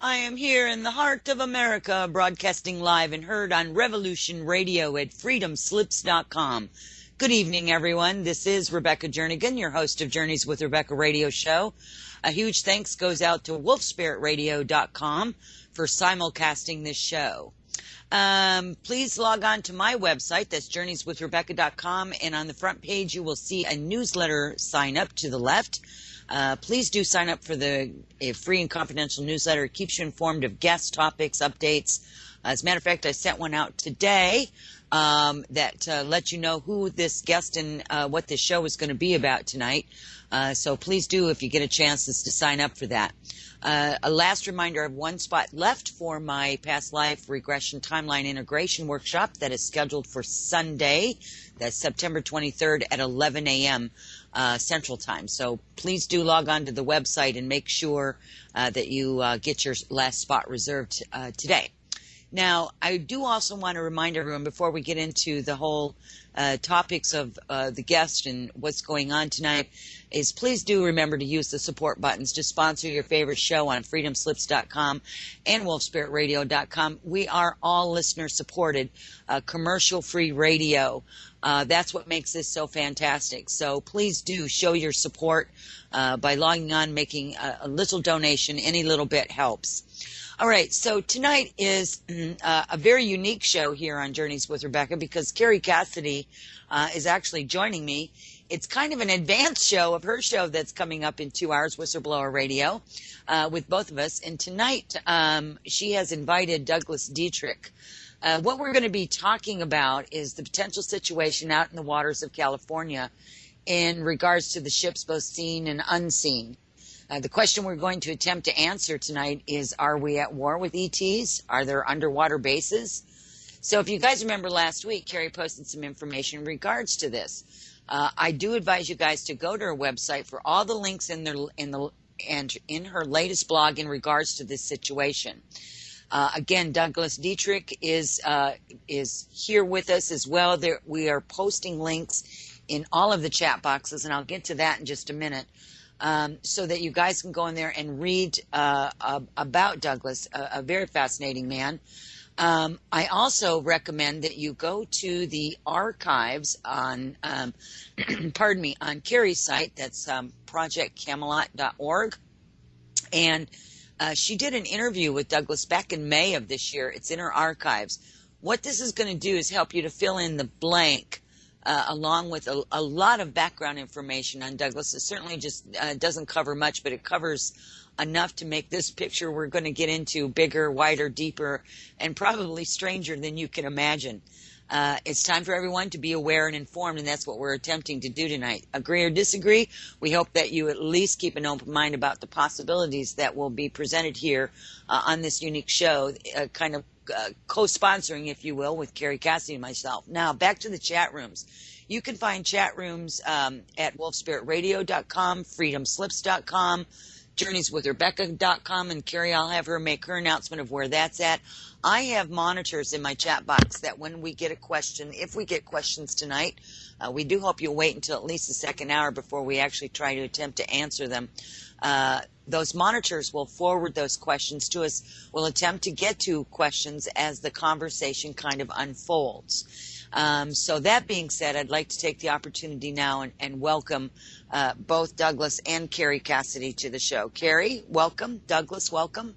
I am here in the heart of America, broadcasting live and heard on Revolution Radio at freedomslips.com. Good evening, everyone. This is Rebecca Jernigan, your host of Journeys with Rebecca Radio Show. A huge thanks goes out to wolfspiritradio.com for simulcasting this show. Please log on to my website, that's journeyswithrebecca.com, and on the front page you will see a newsletter sign up to the left. Please do sign up for a free and confidential newsletter. It keeps you informed of guest topics, updates. As a matter of fact, I sent one out today that lets you know who this guest and what this show is going to be about tonight. So please do, if you get a chance, is to sign up for that. A last reminder, I have one spot left for my past life regression timeline integration workshop that is scheduled for Sunday. That's September 23rd at 11 a.m. Central Time. So please do log on to the website and make sure that you get your last spot reserved today. Now, I do also want to remind everyone before we get into the whole topics of the guest and what's going on tonight is please do remember to use the support buttons to sponsor your favorite show on freedomslips.com and wolfspiritradio.com. We are all listener supported, commercial-free radio. That's what makes this so fantastic. So please do show your support by logging on, making a little donation. Any little bit helps. All right, so tonight is a very unique show here on Journeys with Rebecca because Kerry Cassidy is actually joining me. It's kind of an advanced show of her show that's coming up in 2 hours, Whistleblower Radio, with both of us. And tonight she has invited Douglas Dietrich. What we're going to be talking about is the potential situation out in the waters of California in regards to the ships both seen and unseen. The question we're going to attempt to answer tonight is, are we at war with ETs? Are there underwater bases? So if you guys remember last week, Kerry posted some information in regards to this. I do advise you guys to go to her website for all the links in her latest blog in regards to this situation. Again, Douglas Dietrich is here with us as well. We are posting links in all of the chat boxes, and I'll get to that in just a minute. So that you guys can go in there and read about Douglas, a very fascinating man. I also recommend that you go to the archives on, pardon me, on Kerry's site. That's projectcamelot.org. And she did an interview with Douglas back in May of this year. It's in her archives. What this is going to do is help you to fill in the blank along with a lot of background information on Douglas. It certainly just doesn't cover much, but it covers enough to make this picture we're going to get into bigger, wider, deeper, and probably stranger than you can imagine. It's time for everyone to be aware and informed, and that's what we're attempting to do tonight. Agree or disagree? We hope that you at least keep an open mind about the possibilities that will be presented here on this unique show, kind of co-sponsoring, if you will, with Kerry Cassidy and myself. Now, back to the chat rooms. You can find chat rooms at wolfspiritradio.com, freedomslips.com, journeyswithrebecca.com, and Kerry, I'll have her make her announcement of where that's at. I have monitors in my chat box that when we get a question, if we get questions tonight, we do hope you'll wait until at least the second hour before we actually try to attempt to answer them. Those monitors will forward those questions to us. We'll attempt to get to questions as the conversation kind of unfolds. So that being said, I'd like to take the opportunity now and welcome both Douglas and Kerry Cassidy to the show. Kerry, welcome. Douglas, welcome.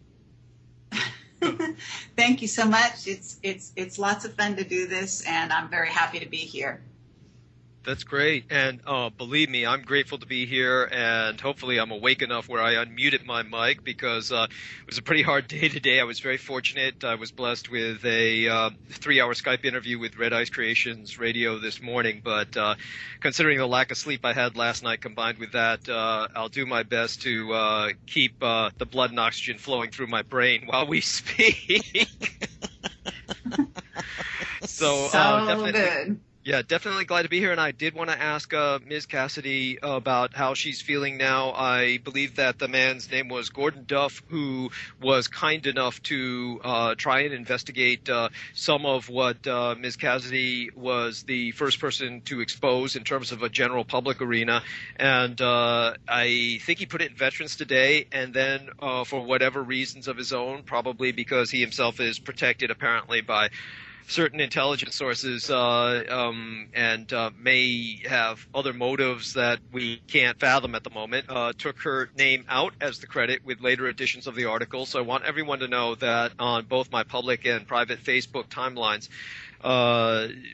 Thank you so much. It's lots of fun to do this, and I'm very happy to be here. That's great. And believe me, I'm grateful to be here, and hopefully I'm awake enough where I unmuted my mic because it was a pretty hard day today. I was very fortunate. I was blessed with a 3-hour Skype interview with Red Ice Creations Radio this morning, but considering the lack of sleep I had last night combined with that, I'll do my best to keep the blood and oxygen flowing through my brain while we speak. So definitely. Good. Yeah, definitely glad to be here. And I did want to ask Ms. Cassidy about how she's feeling now. I believe that the man's name was Gordon Duff, who was kind enough to try and investigate some of what Ms. Cassidy was the first person to expose in terms of a general public arena. And I think he put it in Veterans Today, and then for whatever reasons of his own, probably because he himself is protected apparently by certain intelligence sources and may have other motives that we can't fathom at the moment, took her name out as the credit with later editions of the article. So I want everyone to know that on both my public and private Facebook timelines,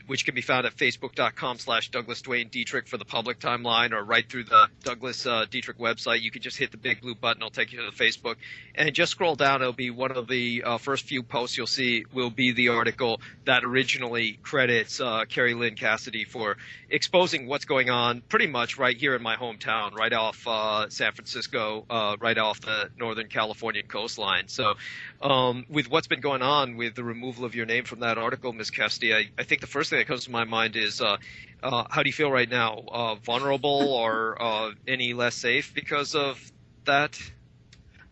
which can be found at facebook.com/Douglas Duane Dietrich for the public timeline, or right through the Douglas Dietrich website. You can just hit the big blue button. It'll take you to the Facebook. And just scroll down. It'll be one of the first few posts you'll see will be the article that originally credits Kerry Lynn Cassidy for exposing what's going on pretty much right here in my hometown, right off San Francisco, right off the Northern Californian coastline. So with what's been going on with the removal of your name from that article, Ms. Cassidy, I think the first thing that comes to my mind is how do you feel right now? Vulnerable or any less safe because of that?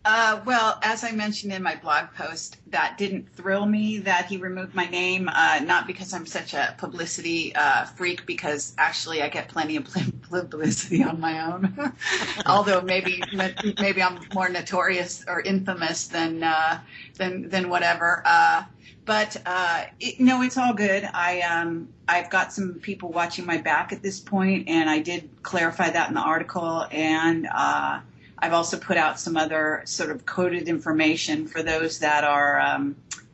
Well, as I mentioned in my blog post, that didn't thrill me that he removed my name, not because I'm such a publicity freak, because actually I get plenty of publicity on my own, although maybe I'm more notorious or infamous than whatever. But no, it's all good. I've got some people watching my back at this point, and I did clarify that in the article, and I've also put out some other sort of coded information for those that are,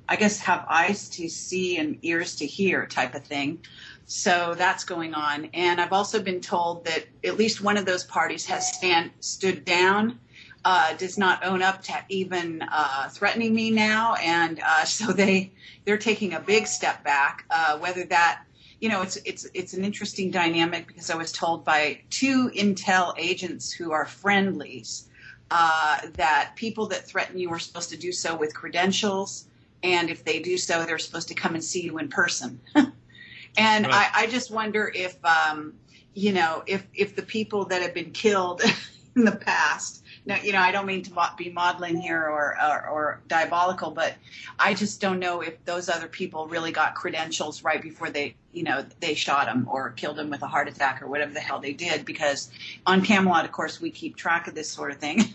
I guess, have eyes to see and ears to hear type of thing. So that's going on. And I've also been told that at least one of those parties has stood down, does not own up to even threatening me now. And so they're taking a big step back, whether that, it's an interesting dynamic, because I was told by two intel agents who are friendlies that people that threaten you are supposed to do so with credentials, and if they do so, they're supposed to come and see you in person. And right. I just wonder if, if the people that have been killed in the past. Now, I don't mean to be maudlin here or diabolical, but I just don't know if those other people really got credentials right before they shot him or killed him with a heart attack or whatever the hell they did, because on Camelot, of course, we keep track of this sort of thing.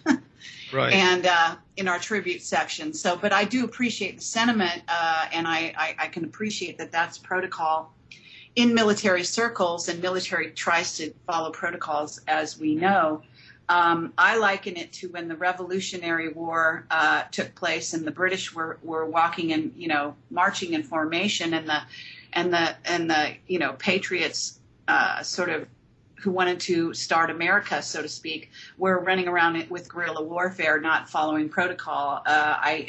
Right. And in our tribute section. So, but I do appreciate the sentiment, and I can appreciate that that's protocol in military circles, and military tries to follow protocols, as we know. I liken it to when the Revolutionary War took place, and the British were walking and marching in formation, and the patriots sort of who wanted to start America, so to speak, were running around with guerrilla warfare, not following protocol. I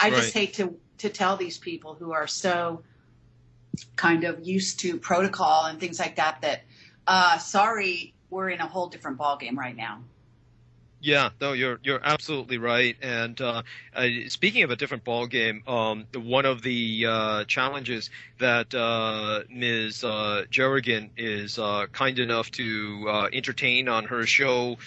just hate to tell these people who are so kind of used to protocol and things like that sorry, we're in a whole different ballgame right now. Yeah, no, you're absolutely right. And speaking of a different ballgame, one of the challenges that Ms. Jerrigan is kind enough to entertain on her show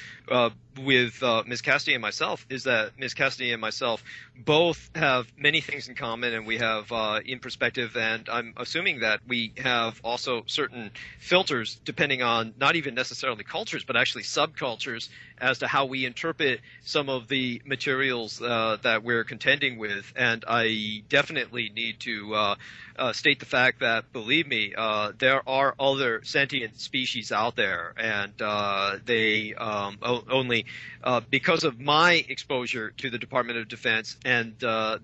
with Ms. Cassidy and myself is that Ms. Cassidy and myself both have many things in common, and we have in perspective, and I'm assuming that we have also certain filters depending on not even necessarily cultures, but actually subcultures as to how we interpret some of the materials that we're contending with. And I definitely need to state the fact that, believe me, there are other sentient species out there, and they only because of my exposure to the Department of Defense and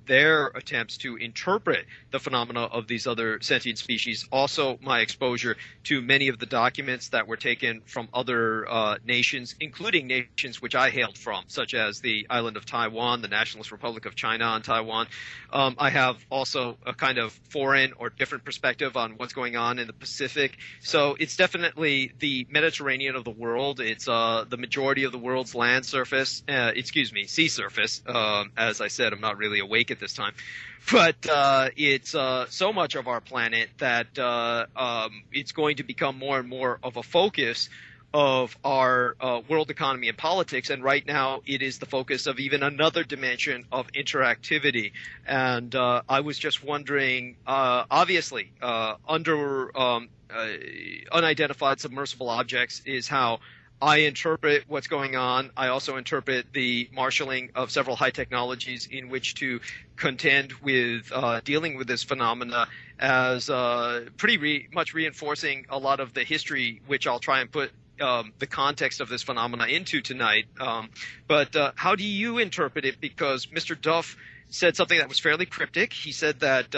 their attempts to interpret the phenomena of these other sentient species, also my exposure to many of the documents that were taken from other nations, including nations which I hailed from, such as the island of Taiwan, the Nationalist Republic of China on Taiwan. I have also a kind of foreign or different perspective on what's going on in the Pacific. So it's definitely the Mediterranean of the world. It's the majority of the world's land surface, sea surface. As I said, I'm not really awake at this time. But it's so much of our planet that it's going to become more and more of a focus of our world economy and politics. And right now it is the focus of even another dimension of interactivity. And I was just wondering, obviously, under unidentified submersible objects is how I interpret what's going on. I also interpret the marshaling of several high technologies in which to contend with dealing with this phenomena as pretty much reinforcing a lot of the history, which I'll try and put the context of this phenomena into tonight. But how do you interpret it? Because Mr. Duff said something that was fairly cryptic. He said that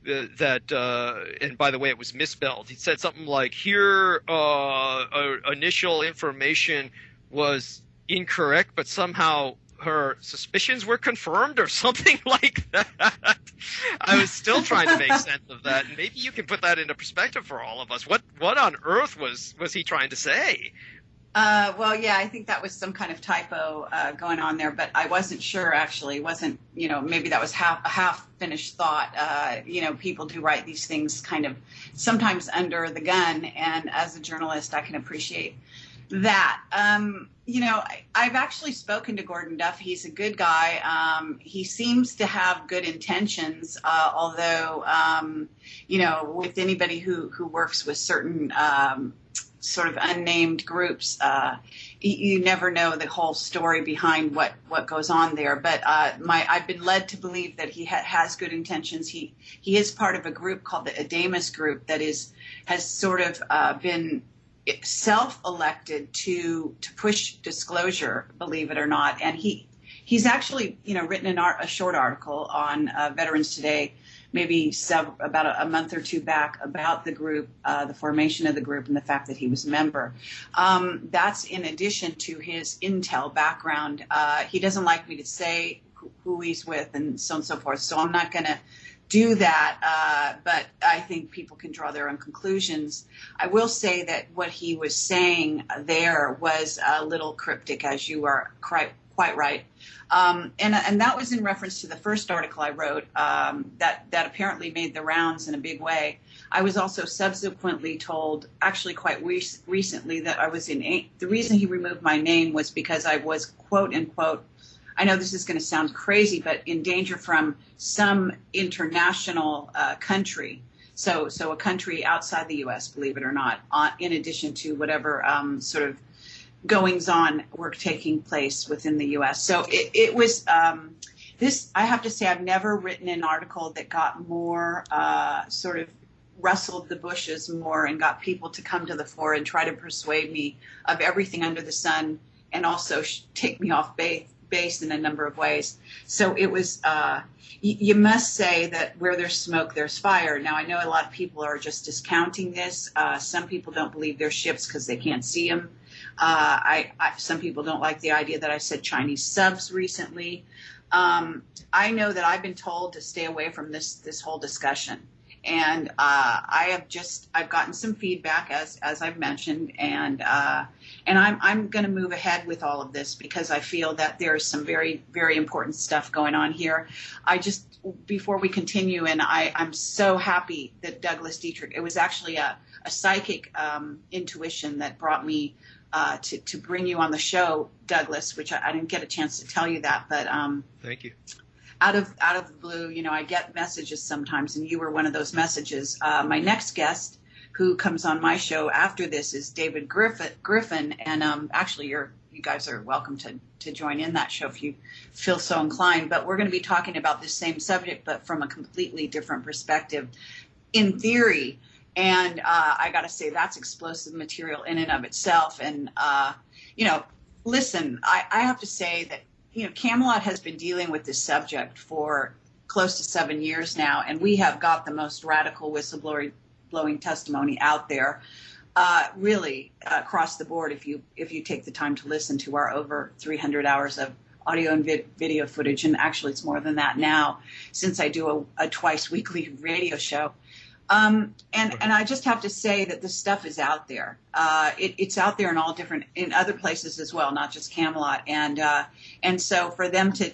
and by the way, it was misspelled. He said something like, here, initial information was incorrect, but somehow her suspicions were confirmed or something like that. I was still trying to make sense of that. And maybe you can put that into perspective for all of us. What on earth was he trying to say? Well, yeah, I think that was some kind of typo going on there, but I wasn't sure, actually. It wasn't, maybe that was a half-finished thought. People do write these things kind of sometimes under the gun, and as a journalist, I can appreciate that. I've actually spoken to Gordon Duff. He's a good guy. He seems to have good intentions, although, with anybody who works with certain sort of unnamed groups, you never know the whole story behind what goes on there. But I've been led to believe that he has good intentions. He is part of a group called the Adamus Group that has sort of been self-elected to push disclosure, believe it or not. And he's actually written a short article on Veterans Today, maybe about a month or two back, about the group, the formation of the group, and the fact that he was a member. That's in addition to his intel background. He doesn't like me to say who he's with and so on and so forth, so I'm not going to do that, but I think people can draw their own conclusions. I will say that what he was saying there was a little cryptic, as you are quite right. And that was in reference to the first article I wrote that apparently made the rounds in a big way. I was also subsequently told, actually quite recently, that I was the reason he removed my name was because I was, quote unquote, I know this is going to sound crazy, but in danger from some international country. So a country outside the U.S., believe it or not, in addition to whatever sort of goings-on were taking place within the U.S. So it was this. I have to say, I've never written an article that got more sort of rustled the bushes more and got people to come to the fore and try to persuade me of everything under the sun, and also take me off base in a number of ways. So it was. You must say that where there's smoke, there's fire. Now, I know a lot of people are just discounting this. Some people don't believe there's ships because they can't see them. Some people don't like the idea that I said Chinese subs recently. I know that I've been told to stay away from this whole discussion. And I've gotten some feedback, as I've mentioned, and I'm going to move ahead with all of this because I feel that there's some very, very important stuff going on here. Before we continue, and I'm so happy that Douglas Dietrich, it was actually a psychic intuition that brought me to bring you on the show, Douglas, which I didn't get a chance to tell you that, but thank you. Out of the blue, I get messages sometimes, and you were one of those messages. My next guest, who comes on my show after this, is David Griffin, and actually, you guys are welcome to join in that show if you feel so inclined. But we're going to be talking about this same subject, but from a completely different perspective, in theory. And I got to say, that's explosive material in and of itself. And listen, I have to say that. Camelot has been dealing with this subject for close to 7 years now, and we have got the most radical whistleblowing testimony out there, really across the board. If you take the time to listen to our over 300 hours of audio and video footage, and actually it's more than that now, since I do a twice weekly radio show. And I just have to say that this stuff is out there. It's out there in other places as well, not just Camelot. And so for them to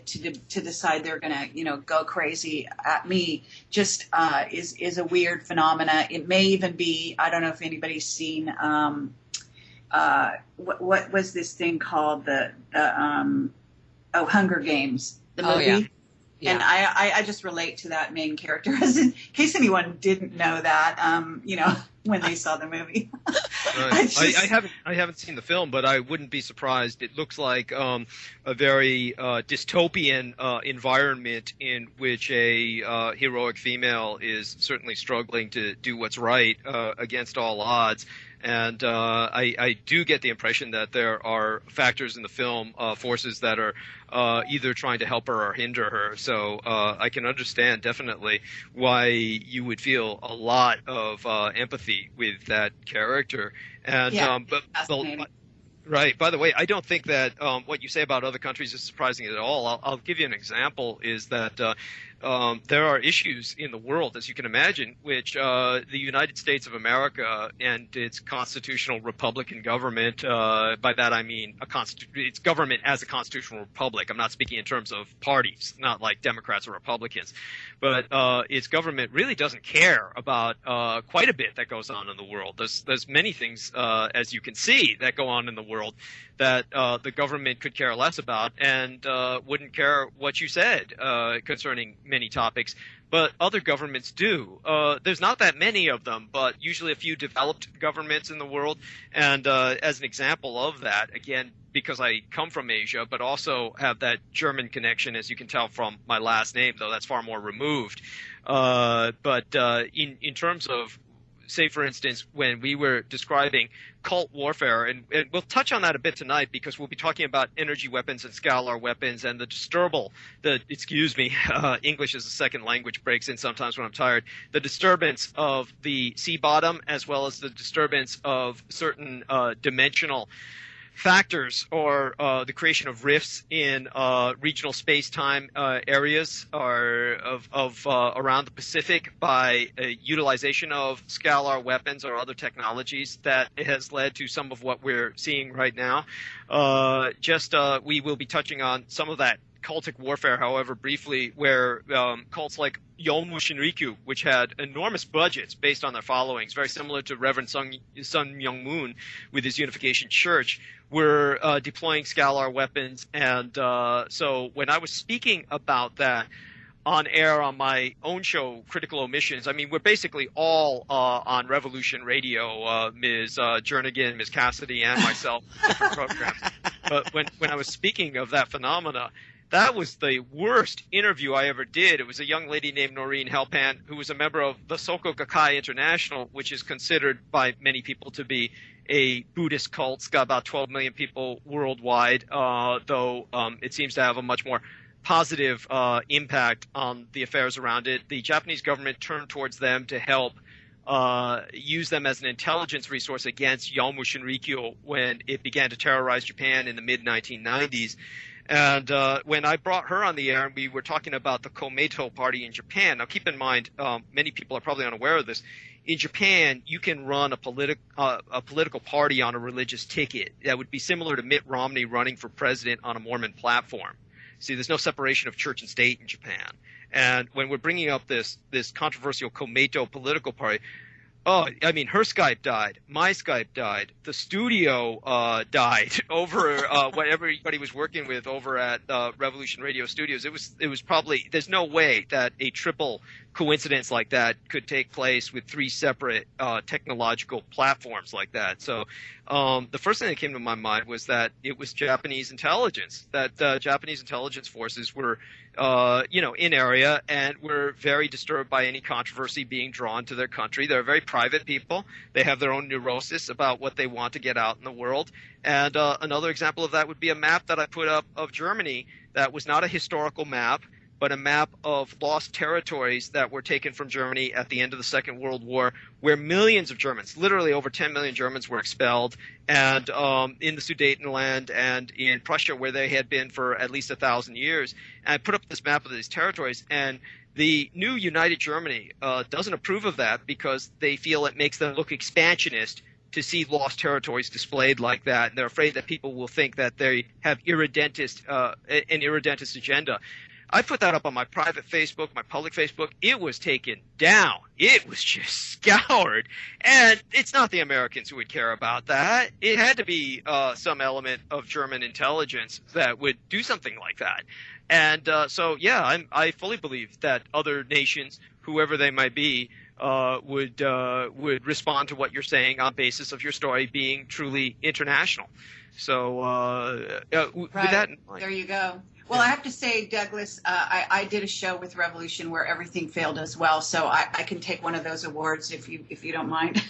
decide they're going to, go crazy at me just is a weird phenomena. It may even be, I don't know if anybody's seen, what was this thing called, the Hunger Games, the movie. Oh, yeah. Yeah. And I just relate to that main character, as in case anyone didn't know that, when they saw the movie. Right. I haven't seen the film, but I wouldn't be surprised. It looks like a very dystopian environment in which a heroic female is certainly struggling to do what's right against all odds. And I do get the impression that there are factors in the film, forces that are either trying to help her or hinder her. So I can understand definitely why you would feel a lot of empathy with that character. And yeah, but right. By the way, I don't think that what you say about other countries is surprising at all. I'll give you an example. Is that there are issues in the world, as you can imagine, which the United States of America and its constitutional republican government, by that I mean its government as a constitutional republic. I'm not speaking in terms of parties, not like Democrats or Republicans, but its government really doesn't care about quite a bit that goes on in the world. There's many things, as you can see, that go on in the world that the government could care less about and wouldn't care what you said concerning many topics, but other governments do. There's not that many of them, but usually a few developed governments in the world. And as an example of that, again, because I come from Asia, but also have that German connection, as you can tell from my last name, though that's far more removed. But in terms of, say, for instance, when we were describing cult warfare, and we'll touch on that a bit tonight because we'll be talking about energy weapons and scalar weapons and English as a second language breaks in sometimes when I'm tired, the disturbance of the sea bottom as well as the disturbance of certain dimensional factors or the creation of rifts in regional space-time areas around the Pacific by utilization of scalar weapons or other technologies that has led to some of what we're seeing right now. We will be touching on some of that cultic warfare, however, briefly, where cults like Yomu Shinrikyo, which had enormous budgets based on their followings, very similar to Reverend Sun Myung Moon with his Unification Church, were deploying scalar weapons. And so when I was speaking about that on air on my own show, Critical Omissions, I mean, we're basically all on Revolution Radio, Ms. Jernigan, Ms. Cassidy, and myself, different programs. But when I was speaking of that phenomena, that was the worst interview I ever did. It was a young lady named Noreen Helpan, who was a member of the Soko Gakkai International, which is considered by many people to be a Buddhist cult. It's got about 12 million people worldwide, though it seems to have a much more positive impact on the affairs around it. The Japanese government turned towards them to help use them as an intelligence resource against Yomu Shinrikyo when it began to terrorize Japan in the mid-1990s. And when I brought her on the air and we were talking about the Komeito party in Japan, now keep in mind, many people are probably unaware of this. In Japan, you can run a political party on a religious ticket that would be similar to Mitt Romney running for president on a Mormon platform. See, there's no separation of church and state in Japan. And when we're bringing up this controversial Komeito political party, oh, I mean, her Skype died. My Skype died. The studio died over what everybody was working with over at Revolution Radio Studios. It was probably – there's no way that a triple coincidence like that could take place with three separate technological platforms like that. So the first thing that came to my mind was that it was Japanese intelligence, that Japanese intelligence forces were in area and were very disturbed by any controversy being drawn to their country. They're very private people. They have their own neurosis about what they want to get out in the world. And another example of that would be a map that I put up of Germany that was not a historical map, but a map of lost territories that were taken from Germany at the end of the Second World War, where millions of Germans, literally over 10 million Germans, were expelled, and in the Sudetenland and in Prussia, where they had been for at least 1,000 years. And I put up this map of these territories, and the new United Germany doesn't approve of that because they feel it makes them look expansionist to see lost territories displayed like that. And they're afraid that people will think that they have an irredentist agenda. I put that up on my private Facebook, my public Facebook. It was taken down. It was just scoured. And it's not the Americans who would care about that. It had to be some element of German intelligence that would do something like that. And I fully believe that other nations, whoever they might be, would respond to what you're saying on basis of your story being truly international. So with that in mind, there you go. Well, I have to say, Douglas, I did a show with Revolution where everything failed as well, so I can take one of those awards if you don't mind.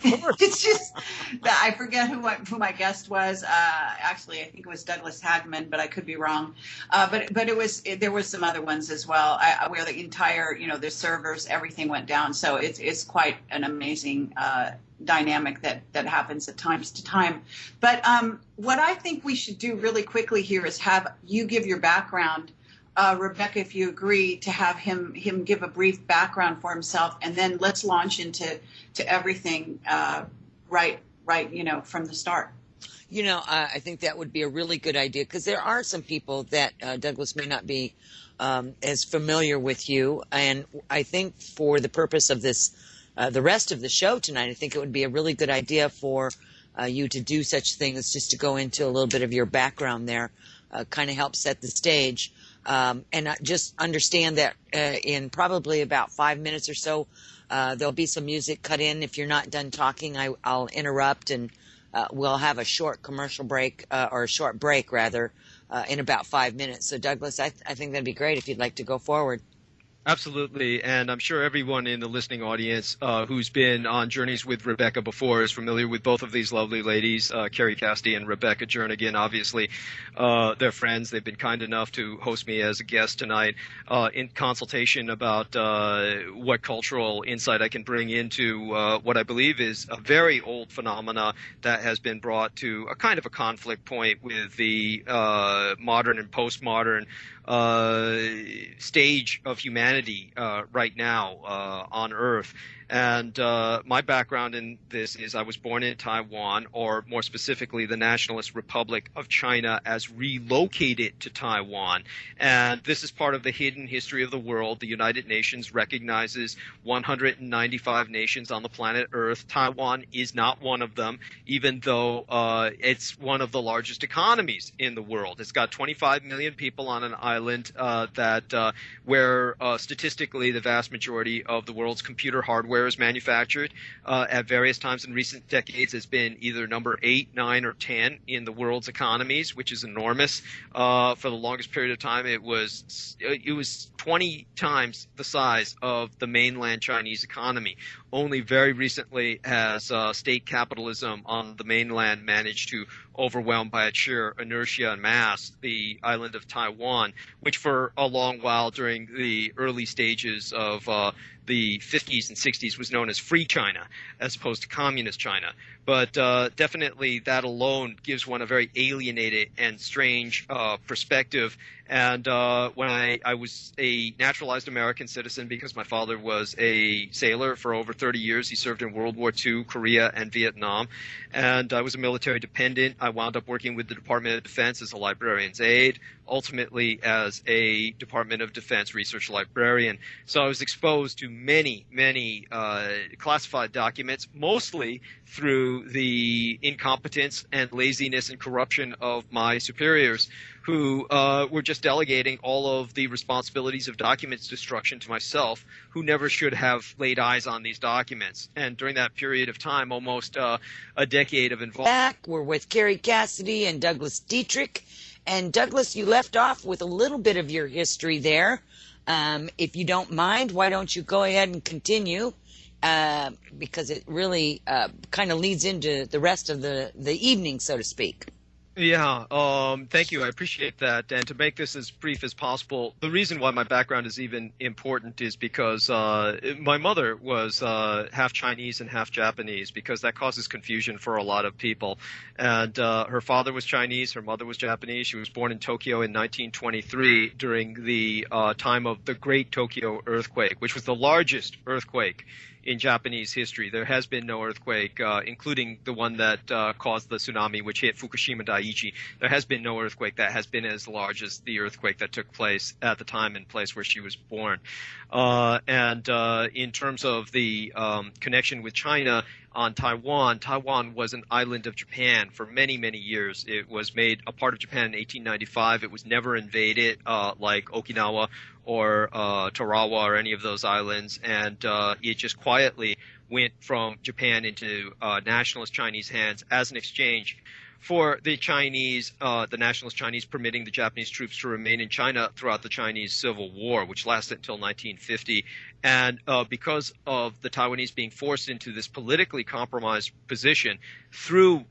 It's just that I forget who my guest was. Actually, I think it was Douglas Hagman, but I could be wrong. But there was some other ones as well where the entire the servers, everything went down. So it's quite an amazing dynamic that happens at times to time. But what I think we should do really quickly here is have you give your background, Rebecca, if you agree, to have him give a brief background for himself, and then let's launch into everything right from the start. I think that would be a really good idea, because there are some people that Douglas may not be as familiar with you, and I think for the purpose of this the rest of the show tonight, I think it would be a really good idea for you to do such thing as just to go into a little bit of your background there, kind of help set the stage. And just understand that in probably about 5 minutes or so, there'll be some music cut in. If you're not done talking, I'll interrupt, and we'll have a short commercial break, or a short break rather, in about 5 minutes. So Douglas, I think that'd be great if you'd like to go forward. Absolutely, and I'm sure everyone in the listening audience who's been on Journeys with Rebecca before is familiar with both of these lovely ladies, Kerry, Cassidy, and Rebecca Jernigan. Obviously, they're friends. They've been kind enough to host me as a guest tonight in consultation about what cultural insight I can bring into what I believe is a very old phenomena that has been brought to a kind of a conflict point with the modern and postmodern stage of humanity right now on Earth. And my background in this is I was born in Taiwan, or more specifically the Nationalist Republic of China, as relocated to Taiwan. And this is part of the hidden history of the world. The United Nations recognizes 195 nations on the planet Earth. Taiwan is not one of them, even though it's one of the largest economies in the world. It's got 25 million people on an island where statistically the vast majority of the world's computer hardware is manufactured. At various times in recent decades, it's been either number 8, 9, or 10 in the world's economies, which is enormous. For the longest period of time, it was 20 times the size of the mainland Chinese economy. Only very recently has state capitalism on the mainland managed to overwhelm by its sheer inertia and mass the island of Taiwan, which for a long while during the early stages of the 50s and 60s was known as Free China as opposed to Communist China. But definitely that alone gives one a very alienated and strange perspective. And when I was a naturalized American citizen because my father was a sailor for over 30 years. He served in World War II, Korea, and Vietnam. And I was a military dependent. I wound up working with the Department of Defense as a librarian's aide, ultimately as a Department of Defense research librarian. So I was exposed to many, many classified documents, mostly through the incompetence and laziness and corruption of my superiors, who were just delegating all of the responsibilities of documents destruction to myself, who never should have laid eyes on these documents. And during that period of time, almost a decade of involvement. Back, we're with Kerry, Cassidy, and Douglas Dietrich. And Douglas, you left off with a little bit of your history there. If you don't mind, why don't you go ahead and continue? Because it really kind of leads into the rest of the evening, so to speak. Yeah, thank you. I appreciate that. And to make this as brief as possible, the reason why my background is even important is because my mother was half Chinese and half Japanese, because that causes confusion for a lot of people. And her father was Chinese, her mother was Japanese. She was born in Tokyo in 1923 during the time of the Great Tokyo Earthquake, which was the largest earthquake in Japanese history. There has been no earthquake, including the one that caused the tsunami, which hit Fukushima Daiichi. There has been no earthquake that has been as large as the earthquake that took place at the time and place where she was born. And in terms of the connection with China, on Taiwan, Taiwan was an island of Japan for many, many years. It was made a part of Japan in 1895. It was never invaded like Okinawa or Tarawa or any of those islands, and it just quietly went from Japan into nationalist Chinese hands as an exchange for the Chinese, the nationalist Chinese permitting the Japanese troops to remain in China throughout the Chinese Civil War, which lasted until 1950. And because of the Taiwanese being forced into this politically compromised position through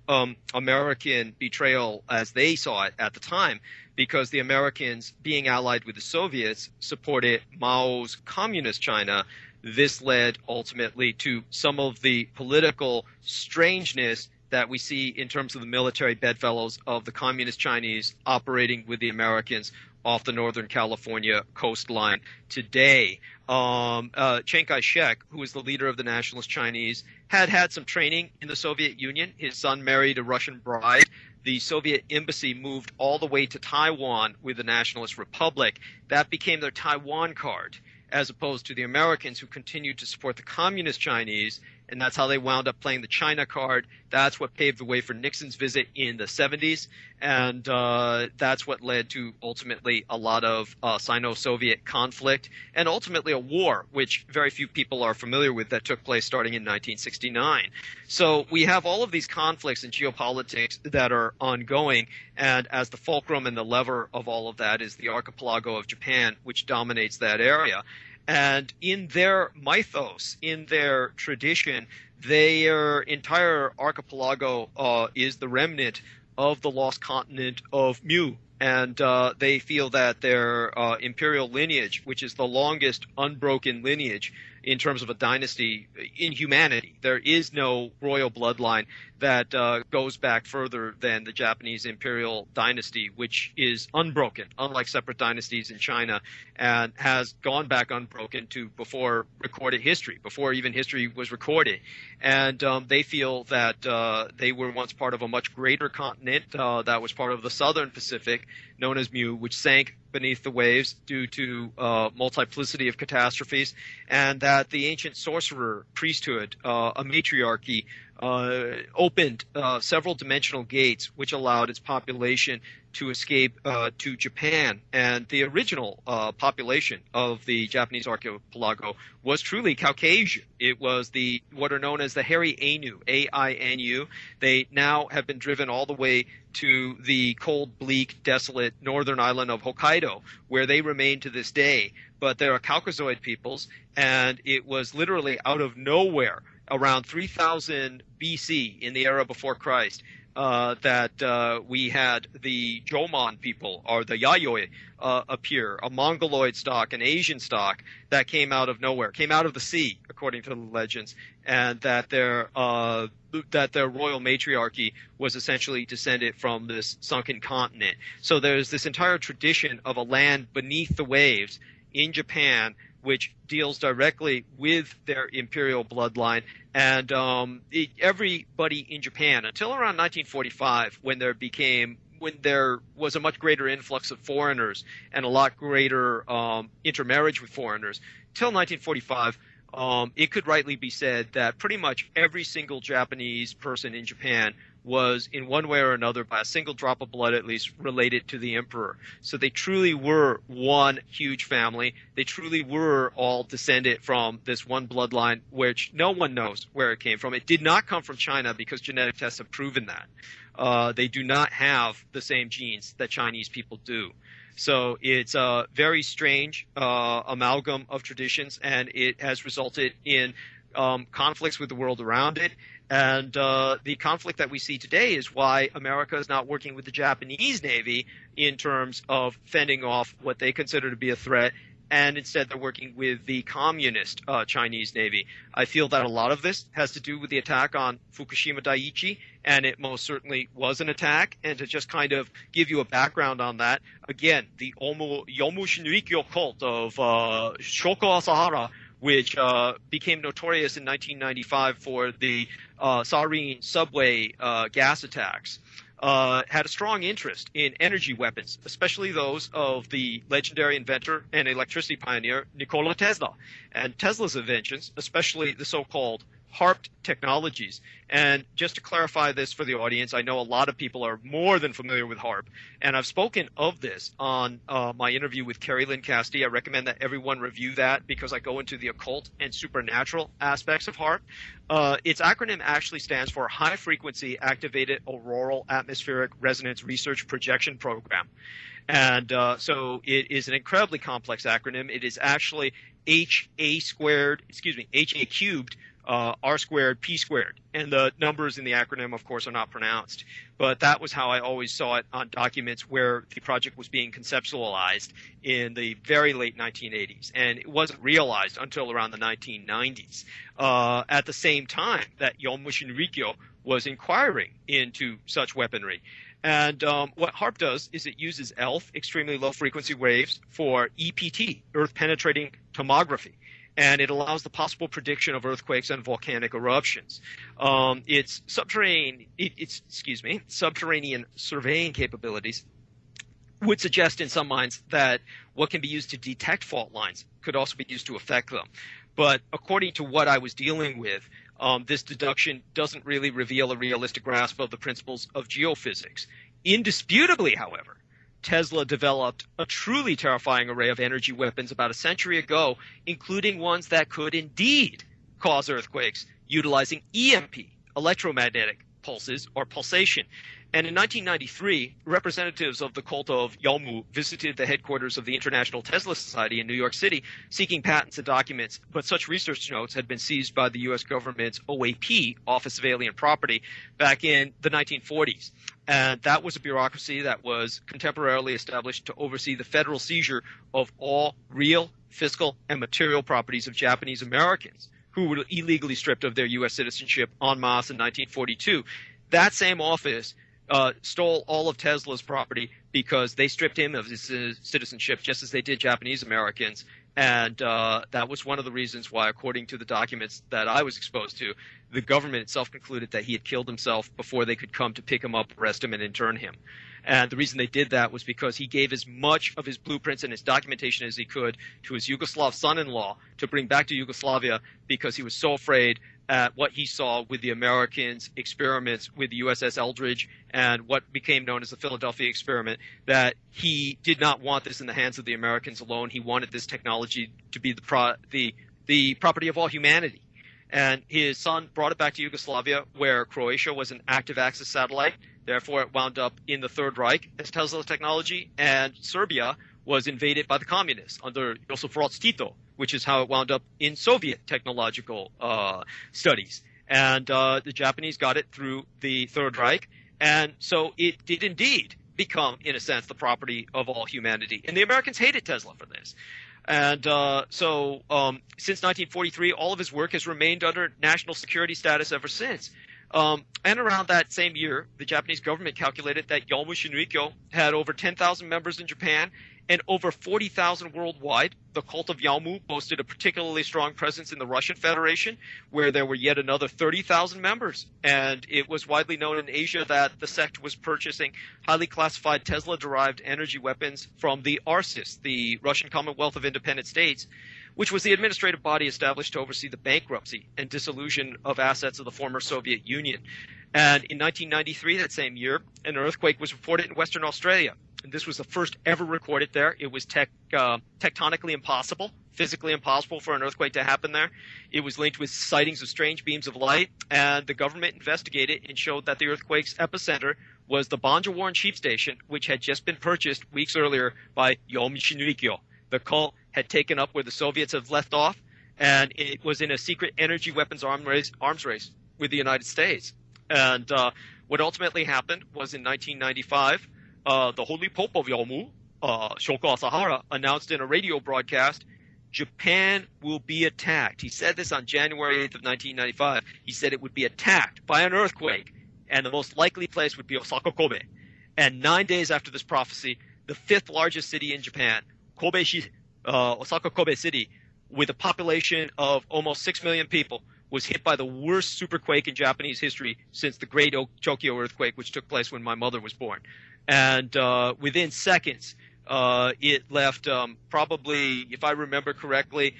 American betrayal as they saw it at the time, because the Americans, being allied with the Soviets, supported Mao's communist China, this led ultimately to some of the political strangeness that we see in terms of the military bedfellows of the communist Chinese operating with the Americans off the Northern California coastline today. Chiang Kai-shek, who was the leader of the nationalist Chinese, had some training in the Soviet Union. His son married a Russian bride. The Soviet embassy moved all the way to Taiwan with the Nationalist Republic. That became their Taiwan card, as opposed to the Americans, who continued to support the communist Chinese, and that's how they wound up playing the China card. That's what paved the way for Nixon's visit in the 70s, and that's what led to ultimately a lot of Sino-Soviet conflict, and ultimately a war, which very few people are familiar with, that took place starting in 1969. So we have all of these conflicts in geopolitics that are ongoing, and as the fulcrum and the lever of all of that is the archipelago of Japan, which dominates that area. And in their mythos, in their tradition, their entire archipelago is the remnant of the lost continent of Mu. And they feel that their imperial lineage, which is the longest unbroken lineage in terms of a dynasty in humanity, there is no royal bloodline that goes back further than the Japanese imperial dynasty, which is unbroken, unlike separate dynasties in China, and has gone back unbroken to before recorded history, before even history was recorded. And they feel that they were once part of a much greater continent that was part of the southern Pacific, known as Mu, which sank beneath the waves due to multiplicity of catastrophes, and that the ancient sorcerer priesthood, a matriarchy, opened several dimensional gates which allowed its population to escape to Japan. And the original population of the Japanese archipelago was truly Caucasian. It was what are known as the Hairy Ainu, A-I-N-U. They now have been driven all the way to the cold, bleak, desolate northern island of Hokkaido, where they remain to this day. But there are Caucasoid peoples, and it was literally out of nowhere, around 3000 BC, in the era before Christ, that we had the Jomon people, or the Yayoi, appear, a Mongoloid stock, an Asian stock that came out of nowhere, came out of the sea, according to the legends, and that their royal matriarchy was essentially descended from this sunken continent. So there's this entire tradition of a land beneath the waves in Japan, which deals directly with their imperial bloodline. And everybody in Japan, until around 1945, when there was a much greater influx of foreigners and a lot greater intermarriage with foreigners, till 1945, it could rightly be said that pretty much every single Japanese person in Japan was in one way or another, by a single drop of blood at least, related to the emperor. So they truly were one huge family. They truly were all descended from this one bloodline, which no one knows where it came from. It did not come from China, because genetic tests have proven that. They do not have the same genes that Chinese people do. So it's a very strange amalgam of traditions, and it has resulted in conflicts with the world around it. And the conflict that we see today is why America is not working with the Japanese Navy in terms of fending off what they consider to be a threat, and instead they're working with the communist Chinese Navy. I feel that a lot of this has to do with the attack on Fukushima Daiichi, and it most certainly was an attack. And to just kind of give you a background on that, again, the Yomu Shinrikyo cult of Shoko Asahara, which became notorious in 1995 for the sarin subway gas attacks, had a strong interest in energy weapons, especially those of the legendary inventor and electricity pioneer Nikola Tesla. And Tesla's inventions, especially the so-called HARP technologies. And just to clarify this for the audience, I know a lot of people are more than familiar with HARP, and I've spoken of this on my interview with Kerry Cassidy. I recommend that everyone review that because I go into the occult and supernatural aspects of HARP. Its acronym actually stands for High Frequency Activated Auroral Atmospheric Resonance Research Projection Program. And so it is an incredibly complex acronym. It is actually HA cubed, R squared, P squared. And the numbers in the acronym, of course, are not pronounced. But that was how I always saw it on documents where the project was being conceptualized in the very late 1980s. And it wasn't realized until around the 1990s. At the same time that Yomu Shinrikyo was inquiring into such weaponry. And what HARP does is it uses ELF, extremely low frequency waves, for EPT, earth penetrating tomography. And it allows the possible prediction of earthquakes and volcanic eruptions. Its subterranean surveying capabilities would suggest in some minds that what can be used to detect fault lines could also be used to affect them. But according to what I was dealing with, this deduction doesn't really reveal a realistic grasp of the principles of geophysics. Indisputably, however, Tesla developed a truly terrifying array of energy weapons about a century ago, including ones that could indeed cause earthquakes utilizing EMP, electromagnetic pulses or pulsation. And in 1993, representatives of the cult of Yomu visited the headquarters of the International Tesla Society in New York City seeking patents and documents, but such research notes had been seized by the U.S. government's OAP, Office of Alien Property, back in the 1940s. And that was a bureaucracy that was contemporarily established to oversee the federal seizure of all real, fiscal, and material properties of Japanese Americans who were illegally stripped of their U.S. citizenship en masse in 1942. That same office stole all of Tesla's property because they stripped him of his citizenship just as they did Japanese Americans. And that was one of the reasons why, according to the documents that I was exposed to, the government itself concluded that he had killed himself before they could come to pick him up, arrest him, and intern him. And the reason they did that was because he gave as much of his blueprints and his documentation as he could to his Yugoslav son-in-law to bring back to Yugoslavia because he was so afraid at what he saw with the Americans' experiments with the USS Eldridge and what became known as the Philadelphia experiment, that he did not want this in the hands of the Americans alone. He wanted this technology to be the property of all humanity. And his son brought it back to Yugoslavia, where Croatia was an active access satellite. Therefore, it wound up in the Third Reich as Tesla technology, and Serbia was invaded by the communists under Josip Broz Tito, which is how it wound up in Soviet technological studies. And the Japanese got it through the Third Reich, and so it did indeed become, in a sense, the property of all humanity. And the Americans hated Tesla for this. And so since 1943, all of his work has remained under national security status ever since. And around that same year, the Japanese government calculated that Yomu Shinrikyo had over 10,000 members in Japan and over 40,000 worldwide. The cult of Yomu boasted a particularly strong presence in the Russian Federation, where there were yet another 30,000 members. And it was widely known in Asia that the sect was purchasing highly classified Tesla-derived energy weapons from the RSIS, the Russian Commonwealth of Independent States, which was the administrative body established to oversee the bankruptcy and dissolution of assets of the former Soviet Union. And in 1993, that same year, an earthquake was reported in Western Australia. And this was the first ever recorded there. It was tectonically impossible, physically impossible for an earthquake to happen there. It was linked with sightings of strange beams of light, and the government investigated and showed that the earthquake's epicenter was the Banjawarren Sheep Station, which had just been purchased weeks earlier by Yomu Shinrikyo. The cult had taken up where the Soviets had left off, and it was in a secret energy weapons arms race with the United States. And what ultimately happened was in 1995, the Holy Pope of Yomu, Shoko Asahara, announced in a radio broadcast, Japan will be attacked. He said this on January 8th of 1995. He said it would be attacked by an earthquake, and the most likely place would be Osaka Kobe. And 9 days after this prophecy, the fifth largest city in Japan, Osaka Kobe City, with a population of almost 6 million people, was hit by the worst superquake in Japanese history since the Great Tokyo earthquake, which took place when my mother was born. And within seconds, it left probably, if I remember correctly,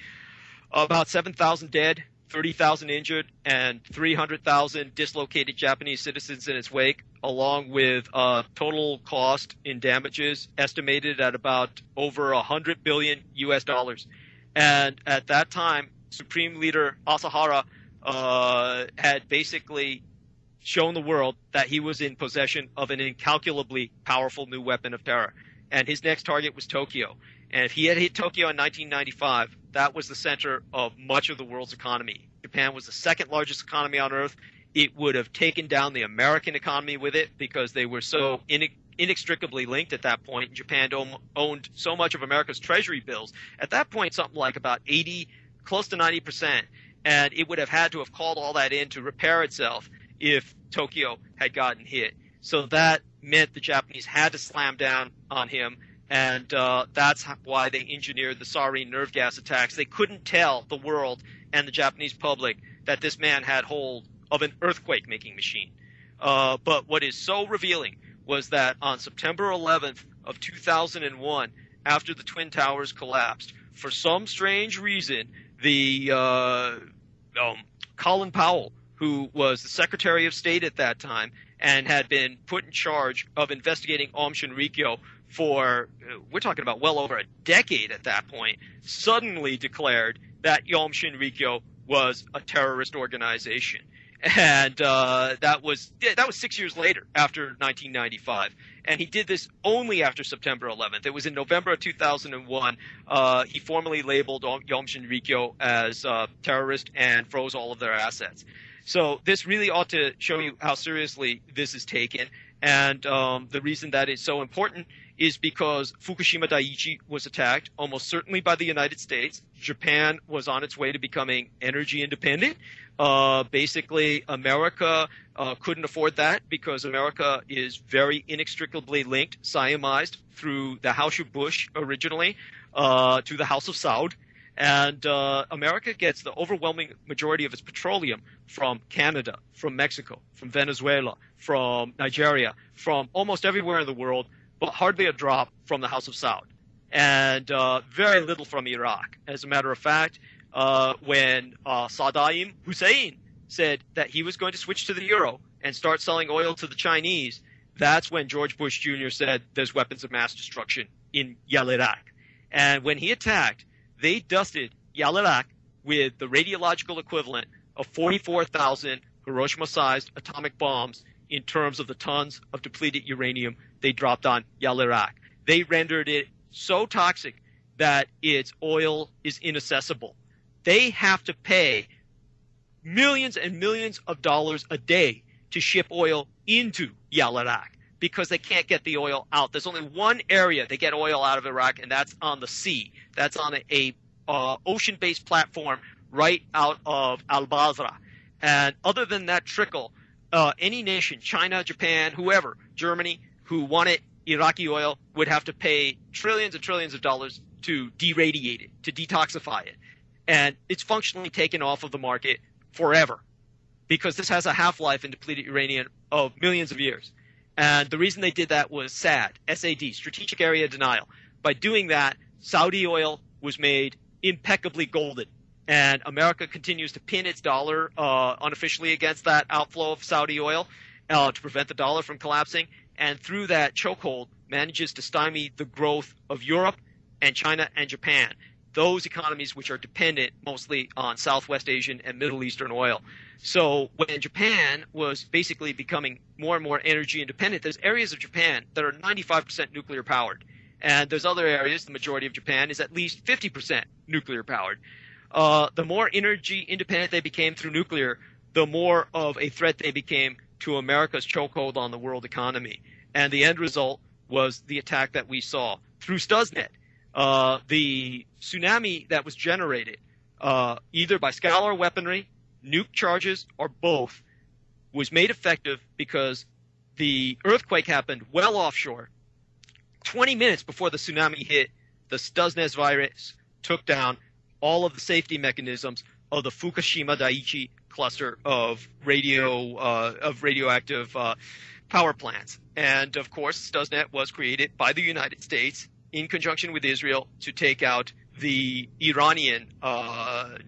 about 7,000 dead, 30,000 injured, and 300,000 dislocated Japanese citizens in its wake, along with total cost in damages estimated at about over $100 billion US dollars. And at that time, Supreme Leader Asahara had basically shown the world that he was in possession of an incalculably powerful new weapon of terror. And his next target was Tokyo. And if he had hit Tokyo in 1995, that was the center of much of the world's economy. Japan was the second largest economy on earth. It would have taken down the American economy with it because they were so inextricably linked at that point. Japan owned so much of America's treasury bills. At that point, something like about 80, close to 90%. And it would have had to have called all that in to repair itself if Tokyo had gotten hit. So that meant the Japanese had to slam down on him. And that's why they engineered the sarin nerve gas attacks. They couldn't tell the world and the Japanese public that this man had hold of an earthquake-making machine. But what is so revealing was that on September 11th of 2001, after the Twin Towers collapsed, for some strange reason, the Colin Powell, who was the Secretary of State at that time and had been put in charge of investigating Aum Shinrikyo for, we're talking about well over a decade at that point, suddenly declared that Aum Shinrikyo was a terrorist organization. And that was 6 years later, after 1995. And he did this only after September 11th. It was in November of 2001. He formally labeled Aum Shinrikyo as terrorist and froze all of their assets. So this really ought to show you how seriously this is taken. And the reason that is so important is because Fukushima Daiichi was attacked, almost certainly by the United States. Japan was on its way to becoming energy independent. Basically, America couldn't afford that because America is very inextricably linked, siamized through the House of Bush originally to the House of Saud. And America gets the overwhelming majority of its petroleum from Canada, from Mexico, from Venezuela, from Nigeria, from almost everywhere in the world, but hardly a drop from the House of Saud. And very little from Iraq. As a matter of fact, when Saddam Hussein said that he was going to switch to the euro and start selling oil to the Chinese, that's when George Bush Jr. said there's weapons of mass destruction in Iraq. And when he attacked, they dusted Iraq with the radiological equivalent of 44,000 Hiroshima-sized atomic bombs in terms of the tons of depleted uranium they dropped on Iraq. They rendered it so toxic that its oil is inaccessible. They have to pay millions and millions of dollars a day to ship oil into Iraq because they can't get the oil out. There's only one area they get oil out of Iraq, and that's on the sea. That's on a ocean-based platform right out of Al-Basra. And other than that trickle, any nation, China, Japan, whoever, Germany, who wanted Iraqi oil would have to pay trillions and trillions of dollars to deradiate it, to detoxify it. And it's functionally taken off of the market forever because this has a half-life in depleted uranium of millions of years. And the reason they did that was SAD, S-A-D, Strategic Area Denial. By doing that, Saudi oil was made impeccably golden. And America continues to pin its dollar unofficially against that outflow of Saudi oil to prevent the dollar from collapsing. And through that chokehold, manages to stymie the growth of Europe and China and Japan, those economies which are dependent mostly on Southwest Asian and Middle Eastern oil. So when Japan was basically becoming more and more energy independent, there's areas of Japan that are 95% nuclear powered. And there's other areas, the majority of Japan is at least 50% nuclear powered. the more energy independent they became through nuclear, the more of a threat they became to America's chokehold on the world economy. And the end result was the attack that we saw through Stuxnet. The tsunami that was generated, either by scalar weaponry, nuke charges, or both, was made effective because the earthquake happened well offshore. 20 minutes before the tsunami hit, the Stuxnet virus took down all of the safety mechanisms of the Fukushima Daiichi cluster of radioactive power plants. And of course, Stuxnet was created by the United States in conjunction with Israel to take out the Iranian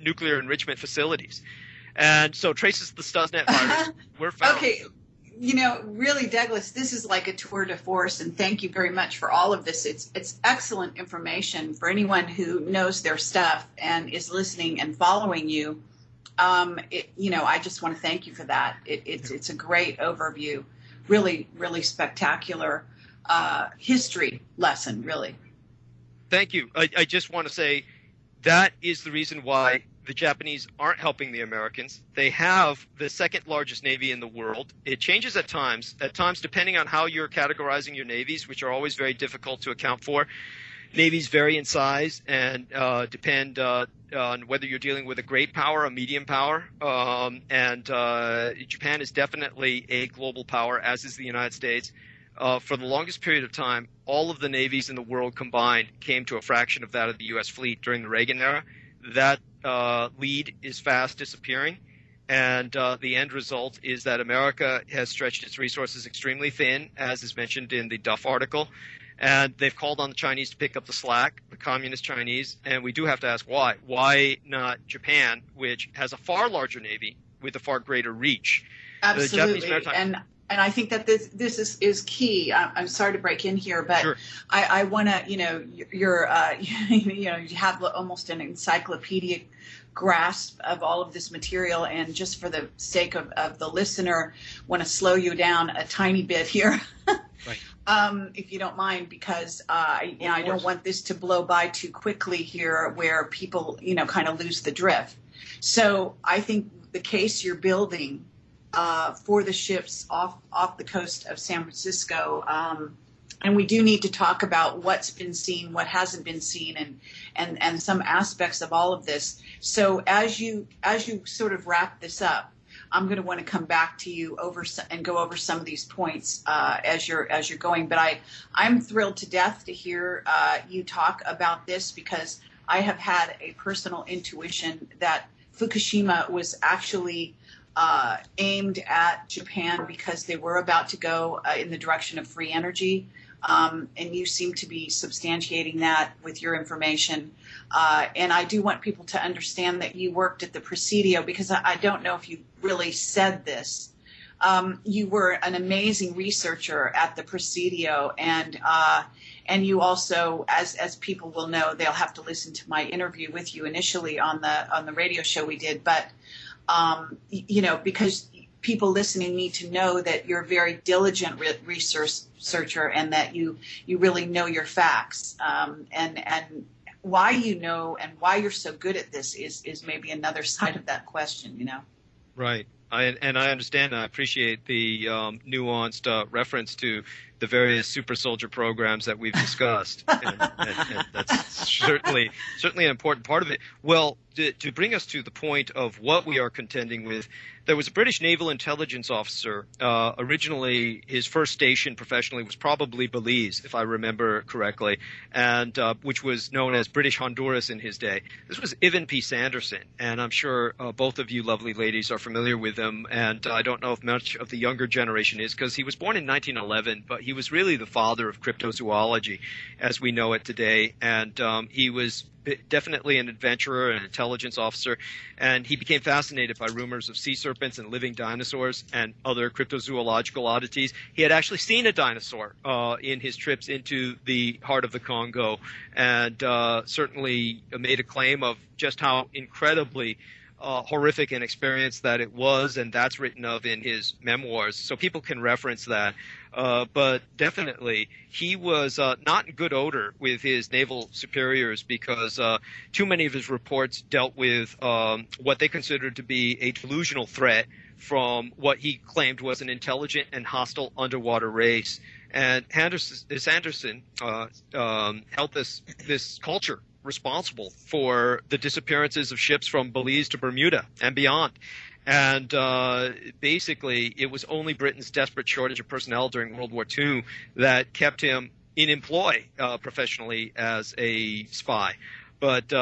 nuclear enrichment facilities. And so traces of the Stuxnet virus were found. Okay. Really, Douglas, this is like a tour de force, and thank you very much for all of this. It's excellent information for anyone who knows their stuff and is listening and following you. I just want to thank you for that. It's a great overview, really, really spectacular history lesson, really. Thank you. I just want to say that is the reason why the Japanese aren't helping the Americans. They have the second largest navy in the world. It changes at times, depending on how you're categorizing your navies, which are always very difficult to account for. Navies vary in size and depend on whether you're dealing with a great power, a medium power. Japan is definitely a global power, as is the United States. For the longest period of time, all of the navies in the world combined came to a fraction of that of the U.S. fleet during the Reagan era. That lead is fast disappearing, and the end result is that America has stretched its resources extremely thin, as is mentioned in the Duff article, and they've called on the Chinese to pick up the slack, the communist Chinese, and we do have to ask why. Why not Japan, which has a far larger navy with a far greater reach? Absolutely, and I think that this is key. I'm sorry to break in here, but sure. I want to, you're you have almost an encyclopedic grasp of all of this material, and just for the sake of the listener, want to slow you down a tiny bit here, right. If you don't mind, because I don't want this to blow by too quickly here, where people kind of lose the drift. So I think the case you're building for the ships off the coast of San Francisco. And we do need to talk about what's been seen, what hasn't been seen, and some aspects of all of this. So as you sort of wrap this up, I'm going to want to come back to you and go over some of these points as you're going. But I'm thrilled to death to hear you talk about this, because I have had a personal intuition that Fukushima was actually aimed at Japan because they were about to go in the direction of free energy. And you seem to be substantiating that with your information. And I do want people to understand that you worked at the Presidio, because I don't know if you really said this. You were an amazing researcher at the Presidio, and you also, as people will know, they'll have to listen to my interview with you initially on the radio show we did, but because people listening need to know that you're a very diligent researcher, and that you really know your facts. And why you know and why you're so good at this is maybe another side of that question, Right. I understand and I appreciate the nuanced reference to the various super soldier programs that we've discussed. and that's certainly an important part of it. Well, to bring us to the point of what we are contending with, there was a British naval intelligence officer. Originally, his first station professionally was probably Belize, if I remember correctly, and which was known as British Honduras in his day. This was Ivan P. Sanderson, and I'm sure both of you lovely ladies are familiar with him, and I don't know if much of the younger generation is, because he was born in 1911, but he was really the father of cryptozoology as we know it today, and he was definitely an adventurer, an intelligence officer, and he became fascinated by rumors of sea serpents and living dinosaurs and other cryptozoological oddities. He had actually seen a dinosaur in his trips into the heart of the Congo, and certainly made a claim of just how incredibly horrific an experience that it was, and that's written of in his memoirs, so people can reference that. But definitely, he was not in good odor with his naval superiors because too many of his reports dealt with what they considered to be a delusional threat from what he claimed was an intelligent and hostile underwater race. And Sanderson held this culture responsible for the disappearances of ships from Belize to Bermuda and beyond. And basically, it was only Britain's desperate shortage of personnel during World War II that kept him in employ professionally as a spy. But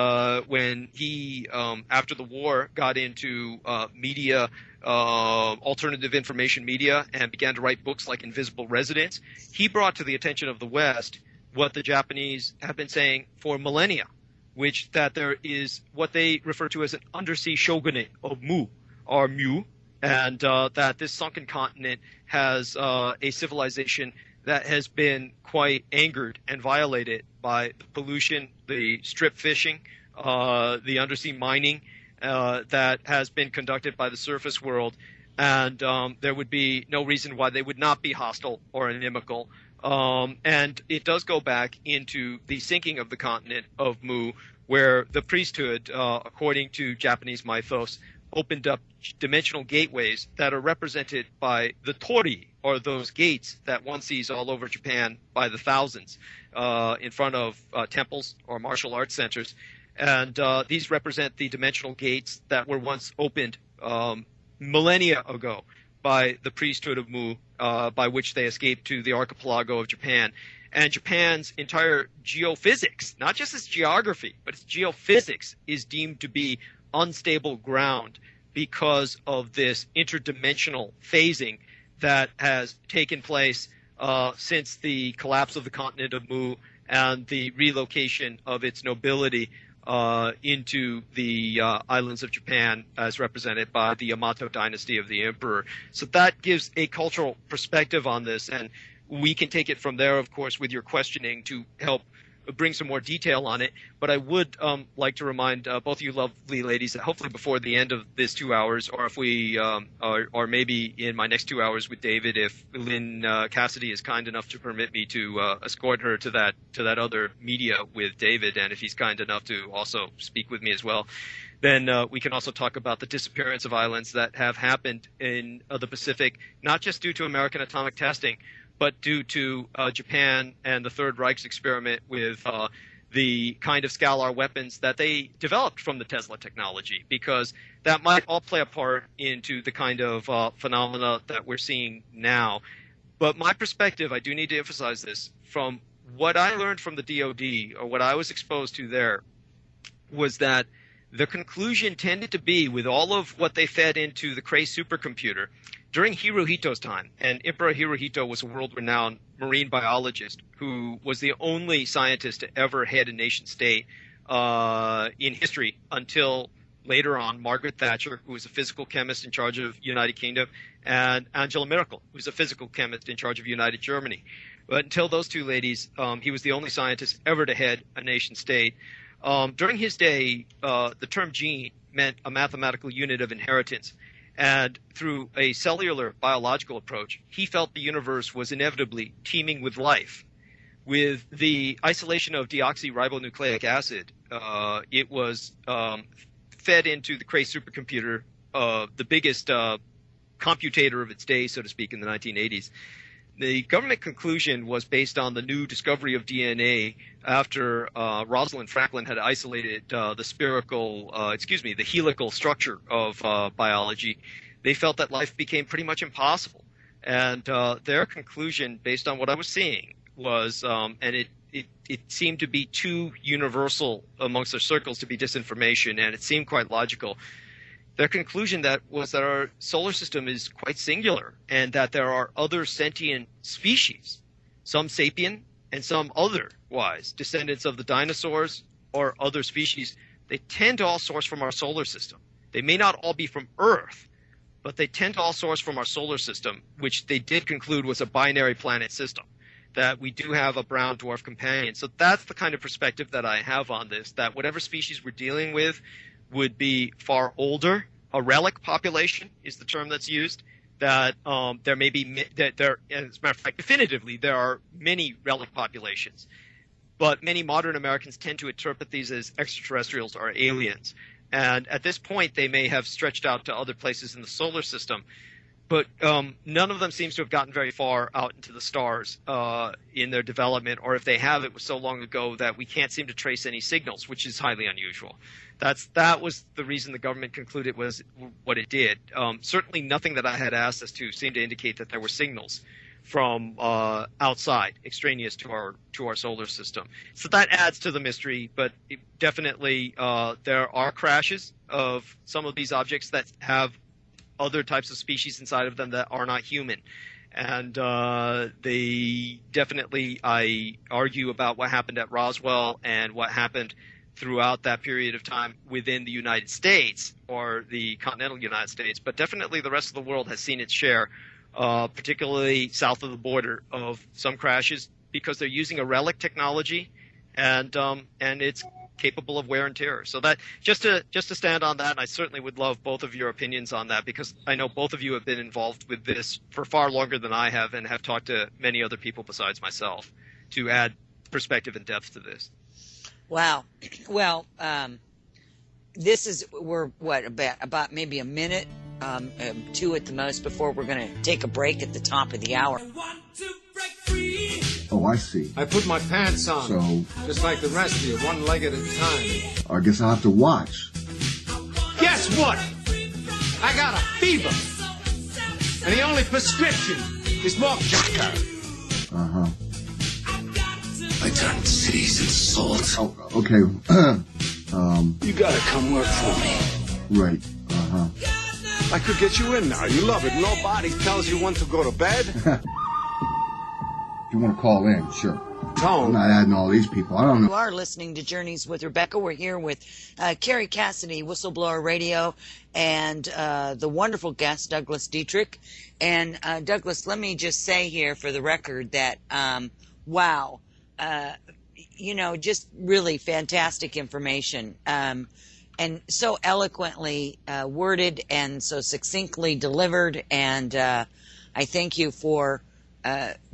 when he, after the war, got into media, alternative information media, and began to write books like Invisible Residents, he brought to the attention of the West what the Japanese have been saying for millennia, which that there is what they refer to as an undersea shogunate of Mu, or Mu, and that this sunken continent has a civilization that has been quite angered and violated by the pollution, the strip fishing, the undersea mining that has been conducted by the surface world, and there would be no reason why they would not be hostile or inimical. And it does go back into the sinking of the continent of Mu, where the priesthood, according to Japanese mythos, opened up dimensional gateways that are represented by the torii, or those gates that one sees all over Japan by the thousands in front of temples or martial arts centers. And these represent the dimensional gates that were once opened millennia ago by the priesthood of Mu, by which they escaped to the archipelago of Japan. And Japan's entire geophysics, not just its geography, but its geophysics, is deemed to be unstable ground because of this interdimensional phasing that has taken place since the collapse of the continent of Mu and the relocation of its nobility into the islands of Japan, as represented by the Yamato dynasty of the emperor. So that gives a cultural perspective on this, and we can take it from there, of course, with your questioning to help bring some more detail on it. But I would like to remind both of you lovely ladies that hopefully before the end of this 2 hours, or if we, or maybe in my next 2 hours with David, if Lynn Cassidy is kind enough to permit me to escort her to that other media with David, and if he's kind enough to also speak with me as well, then we can also talk about the disappearance of islands that have happened in the Pacific, not just due to American atomic testing, but due to Japan and the Third Reich's experiment with the kind of scalar weapons that they developed from the Tesla technology, because that might all play a part into the kind of phenomena that we're seeing now. But my perspective, I do need to emphasize this, from what I learned from the DoD, or what I was exposed to there, was that the conclusion tended to be, with all of what they fed into the Cray supercomputer, during Hirohito's time, and Emperor Hirohito was a world-renowned marine biologist who was the only scientist to ever head a nation state in history until later on Margaret Thatcher, who was a physical chemist in charge of United Kingdom, and Angela Merkel, who was a physical chemist in charge of United Germany. But until those two ladies, he was the only scientist ever to head a nation state. During his day, the term gene meant a mathematical unit of inheritance. And through a cellular biological approach, he felt the universe was inevitably teeming with life. With the isolation of deoxyribonucleic acid, it was fed into the Cray supercomputer, the biggest computator of its day, so to speak, in the 1980s. The government conclusion was based on the new discovery of DNA after Rosalind Franklin had isolated the helical structure of biology. They felt that life became pretty much impossible. And their conclusion, based on what I was seeing, was, and it seemed to be too universal amongst their circles to be disinformation, and it seemed quite logical. Their conclusion was that our solar system is quite singular, and that there are other sentient species, some sapient and some otherwise, descendants of the dinosaurs or other species. They tend to all source from our solar system. They may not all be from Earth, but they tend to all source from our solar system, which they did conclude was a binary planet system, that we do have a brown dwarf companion. So that's the kind of perspective that I have on this, that whatever species we're dealing with, would be far older. A relic population is the term that's used. That there may be that there, as a matter of fact, definitively there are many relic populations, but many modern Americans tend to interpret these as extraterrestrials or aliens. And at this point, they may have stretched out to other places in the solar system, but none of them seems to have gotten very far out into the stars in their development, or if they have, it was so long ago that we can't seem to trace any signals, which is highly unusual. That was the reason the government concluded was what it did. Certainly nothing that I had access to seemed to indicate that there were signals from outside, extraneous to our solar system. So that adds to the mystery, but definitely there are crashes of some of these objects that have other types of species inside of them that are not human. And they definitely, I argue about what happened at Roswell and what happened throughout that period of time within the United States or the continental United States, but definitely the rest of the world has seen its share, particularly south of the border, of some crashes because they're using a relic technology, and it's capable of wear and tear. So that just to stand on that, and I certainly would love both of your opinions on that, because I know both of you have been involved with this for far longer than I have, and have talked to many other people besides myself to add perspective and depth to this. Wow. Well, we're about maybe a minute, 2 at the most, before we're going to take a break at the top of the hour. Oh, I see. I put my pants on. So, just like the rest of you, one leg at a time. I guess I'll have to watch. Guess what? I got a fever. And the only prescription is more Jacko. Uh-huh. I turned cities into salt. Oh, okay. You gotta come work for me. Right. Uh-huh. I could get you in now. You love it. Nobody tells you when to go to bed. If you want to call in, sure. Tone. I'm not adding all these people. I don't know. You are listening to Journeys with Rebecca. We're here with Kerry, Cassidy, Whistleblower Radio, and the wonderful guest, Douglas Dietrich. And Douglas, let me just say here for the record that, wow, just really fantastic information, and so eloquently worded and so succinctly delivered. And I thank you for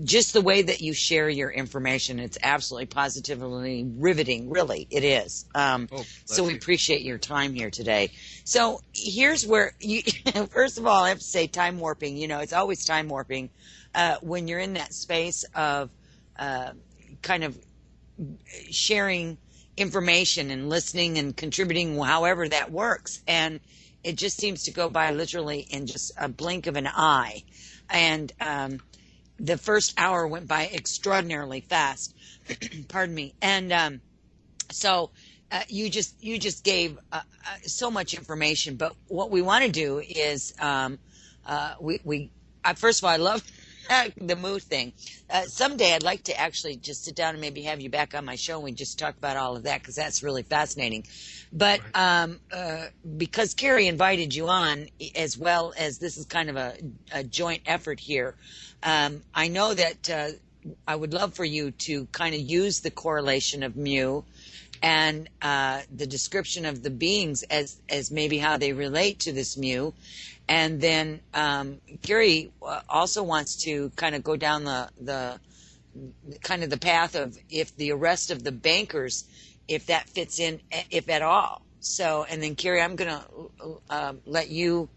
just the way that you share your information. It's absolutely positively riveting. Really, it is. So we appreciate your time here today. So here's where you, first of all, I have to say time warping. It's always time warping when you're in that space of kind of sharing information and listening and contributing, however that works. And it just seems to go by literally in just a blink of an eye. And the first hour went by extraordinarily fast. Pardon me. And so you just gave so much information. But what we want to do is first of all, I love the mood thing. Someday I'd like to actually just sit down and maybe have you back on my show and we just talk about all of that, because that's really fascinating. But because Kerry invited you on, as well as this is kind of a joint effort here, I know that I would love for you to kind of use the correlation of mu and the description of the beings as maybe how they relate to this mu. And then Kerry also wants to kind of go down the kind of the path of if the arrest of the bankers, if that fits in, if at all. So, and then Kerry, I'm going to let you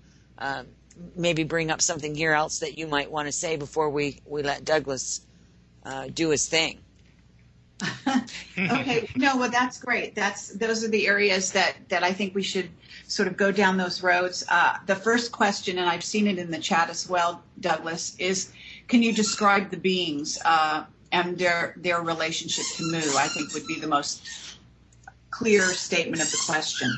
maybe bring up something here else that you might want to say before we let Douglas do his thing. Okay. No, well, that's great. Those are the areas that I think we should sort of go down those roads. The first question, and I've seen it in the chat as well, Douglas, is can you describe the beings and their relationship to Mu? I think would be the most clear statement of the question.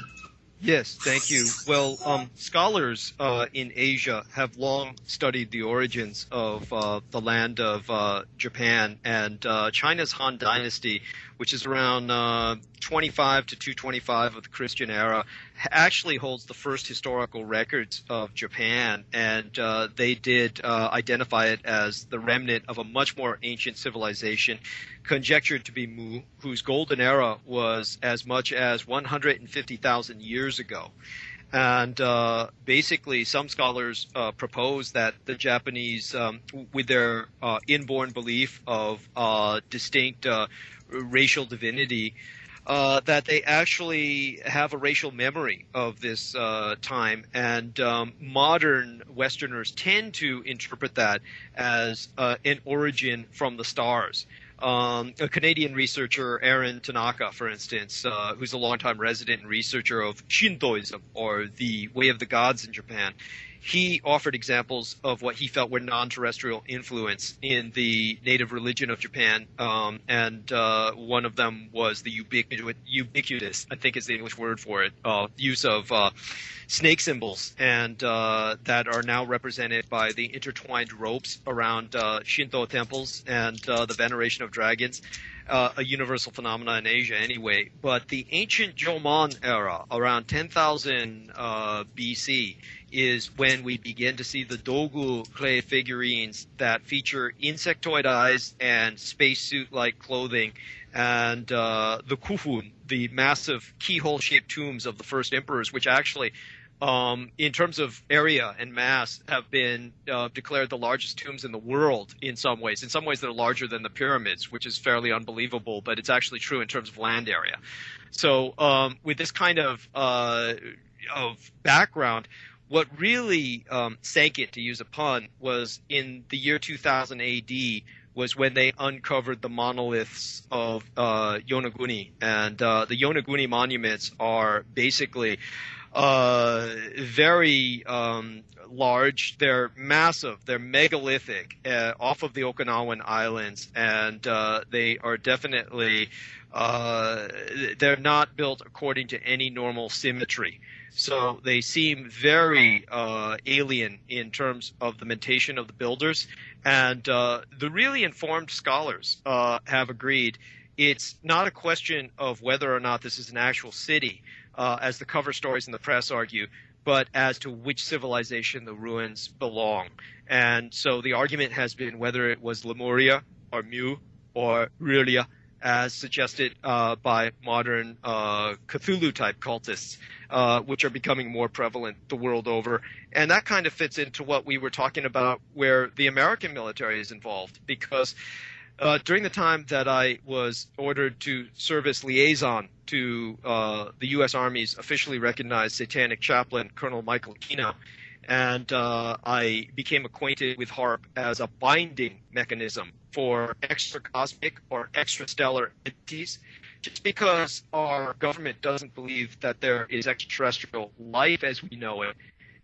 Yes, thank you. Well, scholars in Asia have long studied the origins of the land of Japan and China's Han Dynasty, which is around 25 to 225 of the Christian era actually holds the first historical records of Japan, and they did identify it as the remnant of a much more ancient civilization, conjectured to be Mu, whose golden era was as much as 150,000 years ago. And basically, some scholars propose that the Japanese, with their inborn belief of distinct racial divinity, that they actually have a racial memory of this time, and modern Westerners tend to interpret that as an origin from the stars. A Canadian researcher, Aaron Tanaka, for instance, who's a longtime resident and researcher of Shintoism, or the way of the gods in Japan, he offered examples of what he felt were non-terrestrial influence in the native religion of Japan, and one of them was the ubiquitous, I think is the English word for it, use of snake symbols, and that are now represented by the intertwined ropes around Shinto temples and the veneration of dragons, a universal phenomenon in Asia anyway. But the ancient Jomon era, around 10,000 BC, is when we begin to see the dogu clay figurines that feature insectoid eyes and spacesuit-like clothing, and the kufun, the massive keyhole-shaped tombs of the first emperors, which actually, in terms of area and mass, have been declared the largest tombs in the world in some ways. In some ways, they're larger than the pyramids, which is fairly unbelievable, but it's actually true in terms of land area. So with this kind of background, what really sank it, to use a pun, was in the year 2000 AD, was when they uncovered the monoliths of Yonaguni. And the Yonaguni monuments are basically very large. They're massive. They're megalithic off of the Okinawan Islands, and they are definitely they're not built according to any normal symmetry. So they seem very alien in terms of the mentation of the builders. And the really informed scholars have agreed it's not a question of whether or not this is an actual city, as the cover stories in the press argue, but as to which civilization the ruins belong. And so the argument has been whether it was Lemuria or Mu or Ruria, as suggested by modern Cthulhu-type cultists, which are becoming more prevalent the world over. And that kind of fits into what we were talking about where the American military is involved, because during the time that I was ordered to serve as liaison to the U.S. Army's officially recognized satanic chaplain, Colonel Michael Aquino, and I became acquainted with HAARP as a binding mechanism for extra-cosmic or extrastellar entities. Just because our government doesn't believe that there is extraterrestrial life as we know it,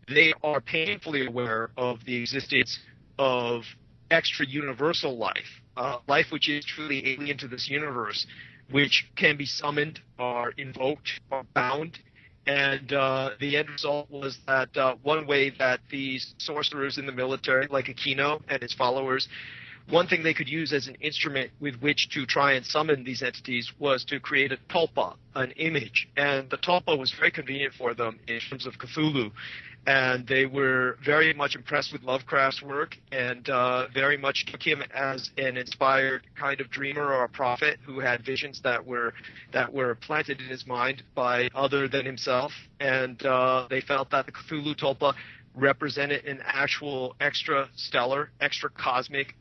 they are painfully aware of the existence of extra-universal life, life which is truly alien to this universe, which can be summoned or invoked or bound. And the end result was that one way that these sorcerers in the military, like Aquino and his followers, one thing they could use as an instrument with which to try and summon these entities was to create a tulpa, an image. And the tulpa was very convenient for them in terms of Cthulhu. And they were very much impressed with Lovecraft's work, and very much took him as an inspired kind of dreamer or a prophet who had visions that were planted in his mind by other than himself. And they felt that the Cthulhu Tulpa represented an actual extrastellar, extra-cosmic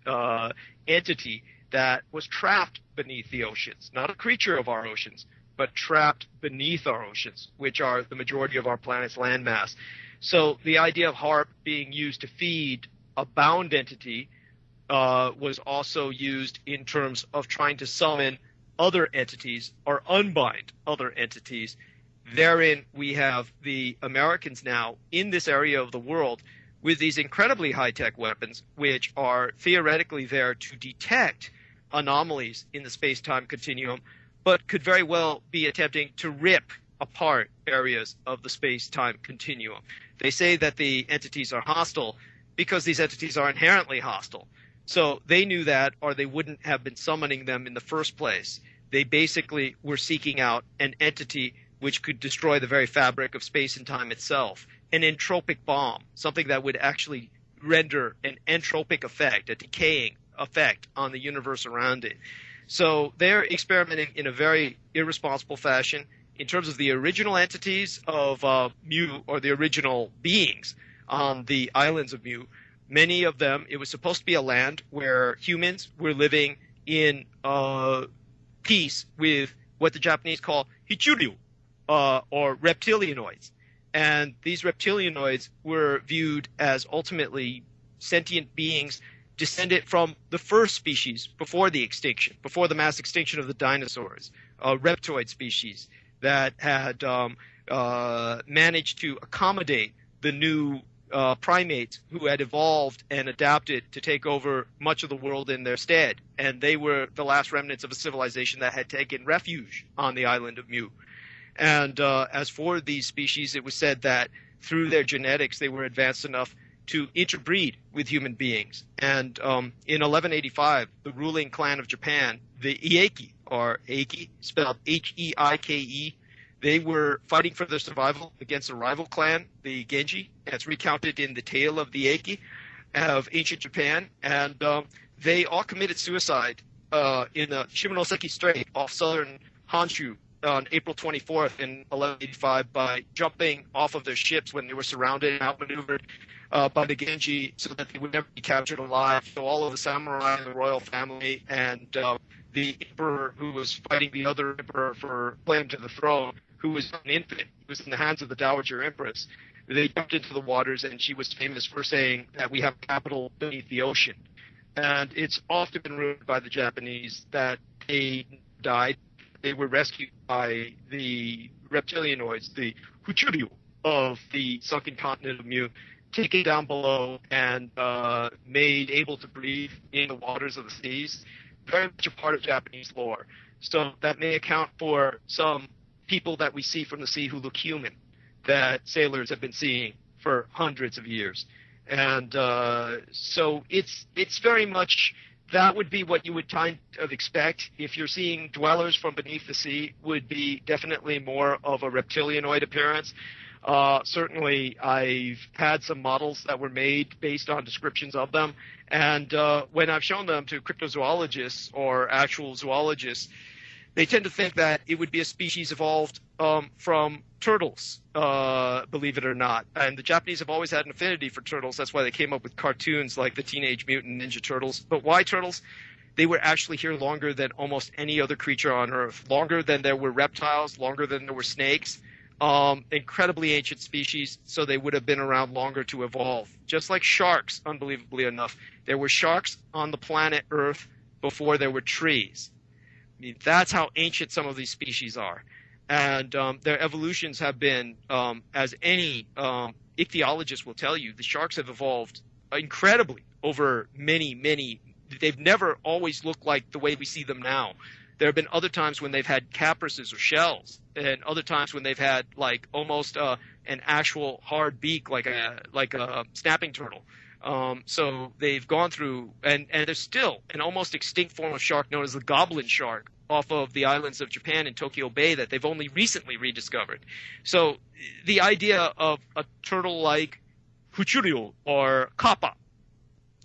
entity that was trapped beneath the oceans, not a creature of our oceans, but trapped beneath our oceans, which are the majority of our planet's landmass. So the idea of HAARP being used to feed a bound entity was also used in terms of trying to summon other entities or unbind other entities. Therein we have the Americans now in this area of the world with these incredibly high-tech weapons, which are theoretically there to detect anomalies in the space-time continuum, but could very well be attempting to rip apart areas of the space-time continuum. They say that the entities are hostile because these entities are inherently hostile. So they knew that, or they wouldn't have been summoning them in the first place. they basically were seeking out an entity which could destroy the very fabric of space and time itself, an entropic bomb, something that would actually render an entropic effect, a decaying effect on the universe around it. So they're experimenting in a very irresponsible fashion in terms of the original entities of Mu, or the original beings on the islands of Mu. Many of them, it was supposed to be a land where humans were living in peace with what the Japanese call Hichuryu, or reptilianoids. And these reptilianoids were viewed as ultimately sentient beings descended from the first species before the extinction, before the mass extinction of the dinosaurs, a reptoid species that had managed to accommodate the new primates who had evolved and adapted to take over much of the world in their stead. And they were the last remnants of a civilization that had taken refuge on the island of Mu. And as for these species, it was said that through their genetics, they were advanced enough to interbreed with human beings. And in 1185, the ruling clan of Japan, the Eiki, or Eiki, spelled Heike, they were fighting for their survival against a rival clan, the Genji, as recounted in the tale of the Eiki of ancient Japan. And they all committed suicide in the Shimonoseki Strait off southern Honshu on April 24th in 1185 by jumping off of their ships when they were surrounded and outmaneuvered by the Genji so that they would never be captured alive. So all of the samurai and the royal family and the emperor who was fighting the other emperor for claim to the throne, who was an infant, who was in the hands of the Dowager Empress, they jumped into the waters, and she was famous for saying that we have a capital beneath the ocean. And it's often been rumored by the Japanese that they died. They were rescued by the reptilianoids, the Huchuryu of the sunken continent of Mu, taken down below and made able to breathe in the waters of the seas. Very much a part of Japanese lore. So that may account for some people that we see from the sea who look human, that sailors have been seeing for hundreds of years. And so it's very much, that would be what you would kind of expect. If you're seeing dwellers from beneath the sea, would be definitely more of a reptilianoid appearance. Certainly, I've had some models that were made based on descriptions of them. And when I've shown them to cryptozoologists or actual zoologists, they tend to think that it would be a species evolved from turtles, believe it or not. And the Japanese have always had an affinity for turtles. That's why they came up with cartoons like the Teenage Mutant Ninja Turtles. But why turtles? They were actually here longer than almost any other creature on Earth, longer than there were reptiles, longer than there were snakes. Incredibly ancient species, so they would have been around longer to evolve. Just like sharks, unbelievably enough. There were sharks on the planet Earth before there were trees. I mean, that's how ancient some of these species are. And their evolutions have been, as any ichthyologist will tell you, the sharks have evolved incredibly over many, they've never always looked like the way we see them now. There have been other times when they've had caprices or shells, and other times when they've had like almost an actual hard beak, like a snapping turtle. So they've gone through, and there's still an almost extinct form of shark known as the goblin shark off of the islands of Japan in Tokyo Bay that they've only recently rediscovered. So the idea of a turtle-like Huchuryu or kappa,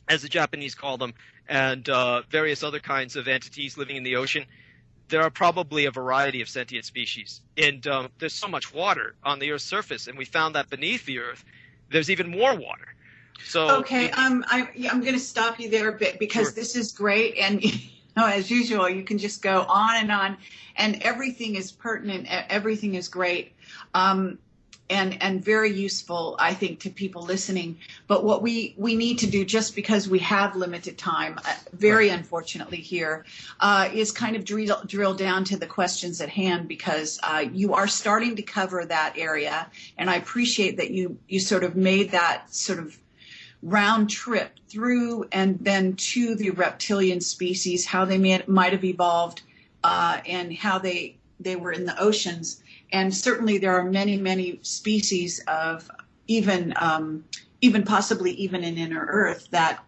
as the Japanese call them, and various other kinds of entities living in the ocean, there are probably a variety of sentient species. And there's so much water on the Earth's surface, and we found that beneath the Earth, there's even more water. So okay, I'm going to stop you there a bit because Sure. This is great, and as usual, you can just go on, and everything is pertinent, everything is great, and very useful, I think, to people listening. But what we need to do, just because we have limited time, very unfortunately here, is kind of drill down to the questions at hand, because you are starting to cover that area, and I appreciate that you sort of made that sort of round trip through and then to the reptilian species, how they might have evolved, and how they were in the oceans. And certainly there are many species of even possibly even in inner Earth that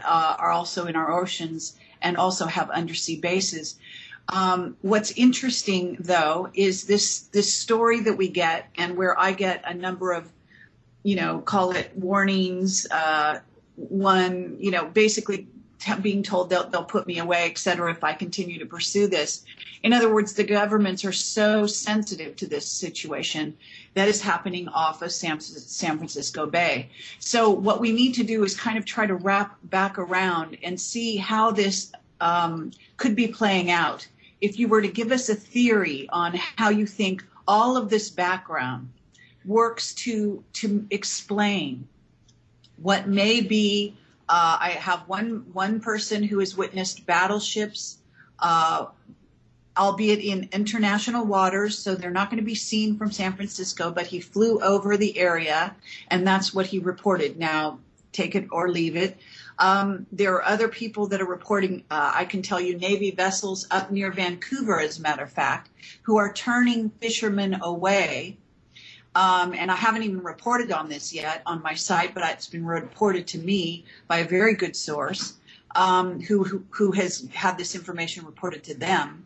are also in our oceans and also have undersea bases. What's interesting, though, is this story that we get, and where I get a number of, call it warnings. One, basically being told they'll put me away, et cetera, if I continue to pursue this. In other words, the governments are so sensitive to this situation that is happening off of San Francisco Bay. So what we need to do is kind of try to wrap back around and see how this could be playing out. If you were to give us a theory on how you think all of this background works to explain what may be, I have one person who has witnessed battleships, albeit in international waters, so they're not going to be seen from San Francisco, but he flew over the area, and that's what he reported. Now, take it or leave it. There are other people that are reporting, I can tell you, Navy vessels up near Vancouver, as a matter of fact, who are turning fishermen away. And I haven't even reported on this yet on my site, but it's been reported to me by a very good source who has had this information reported to them.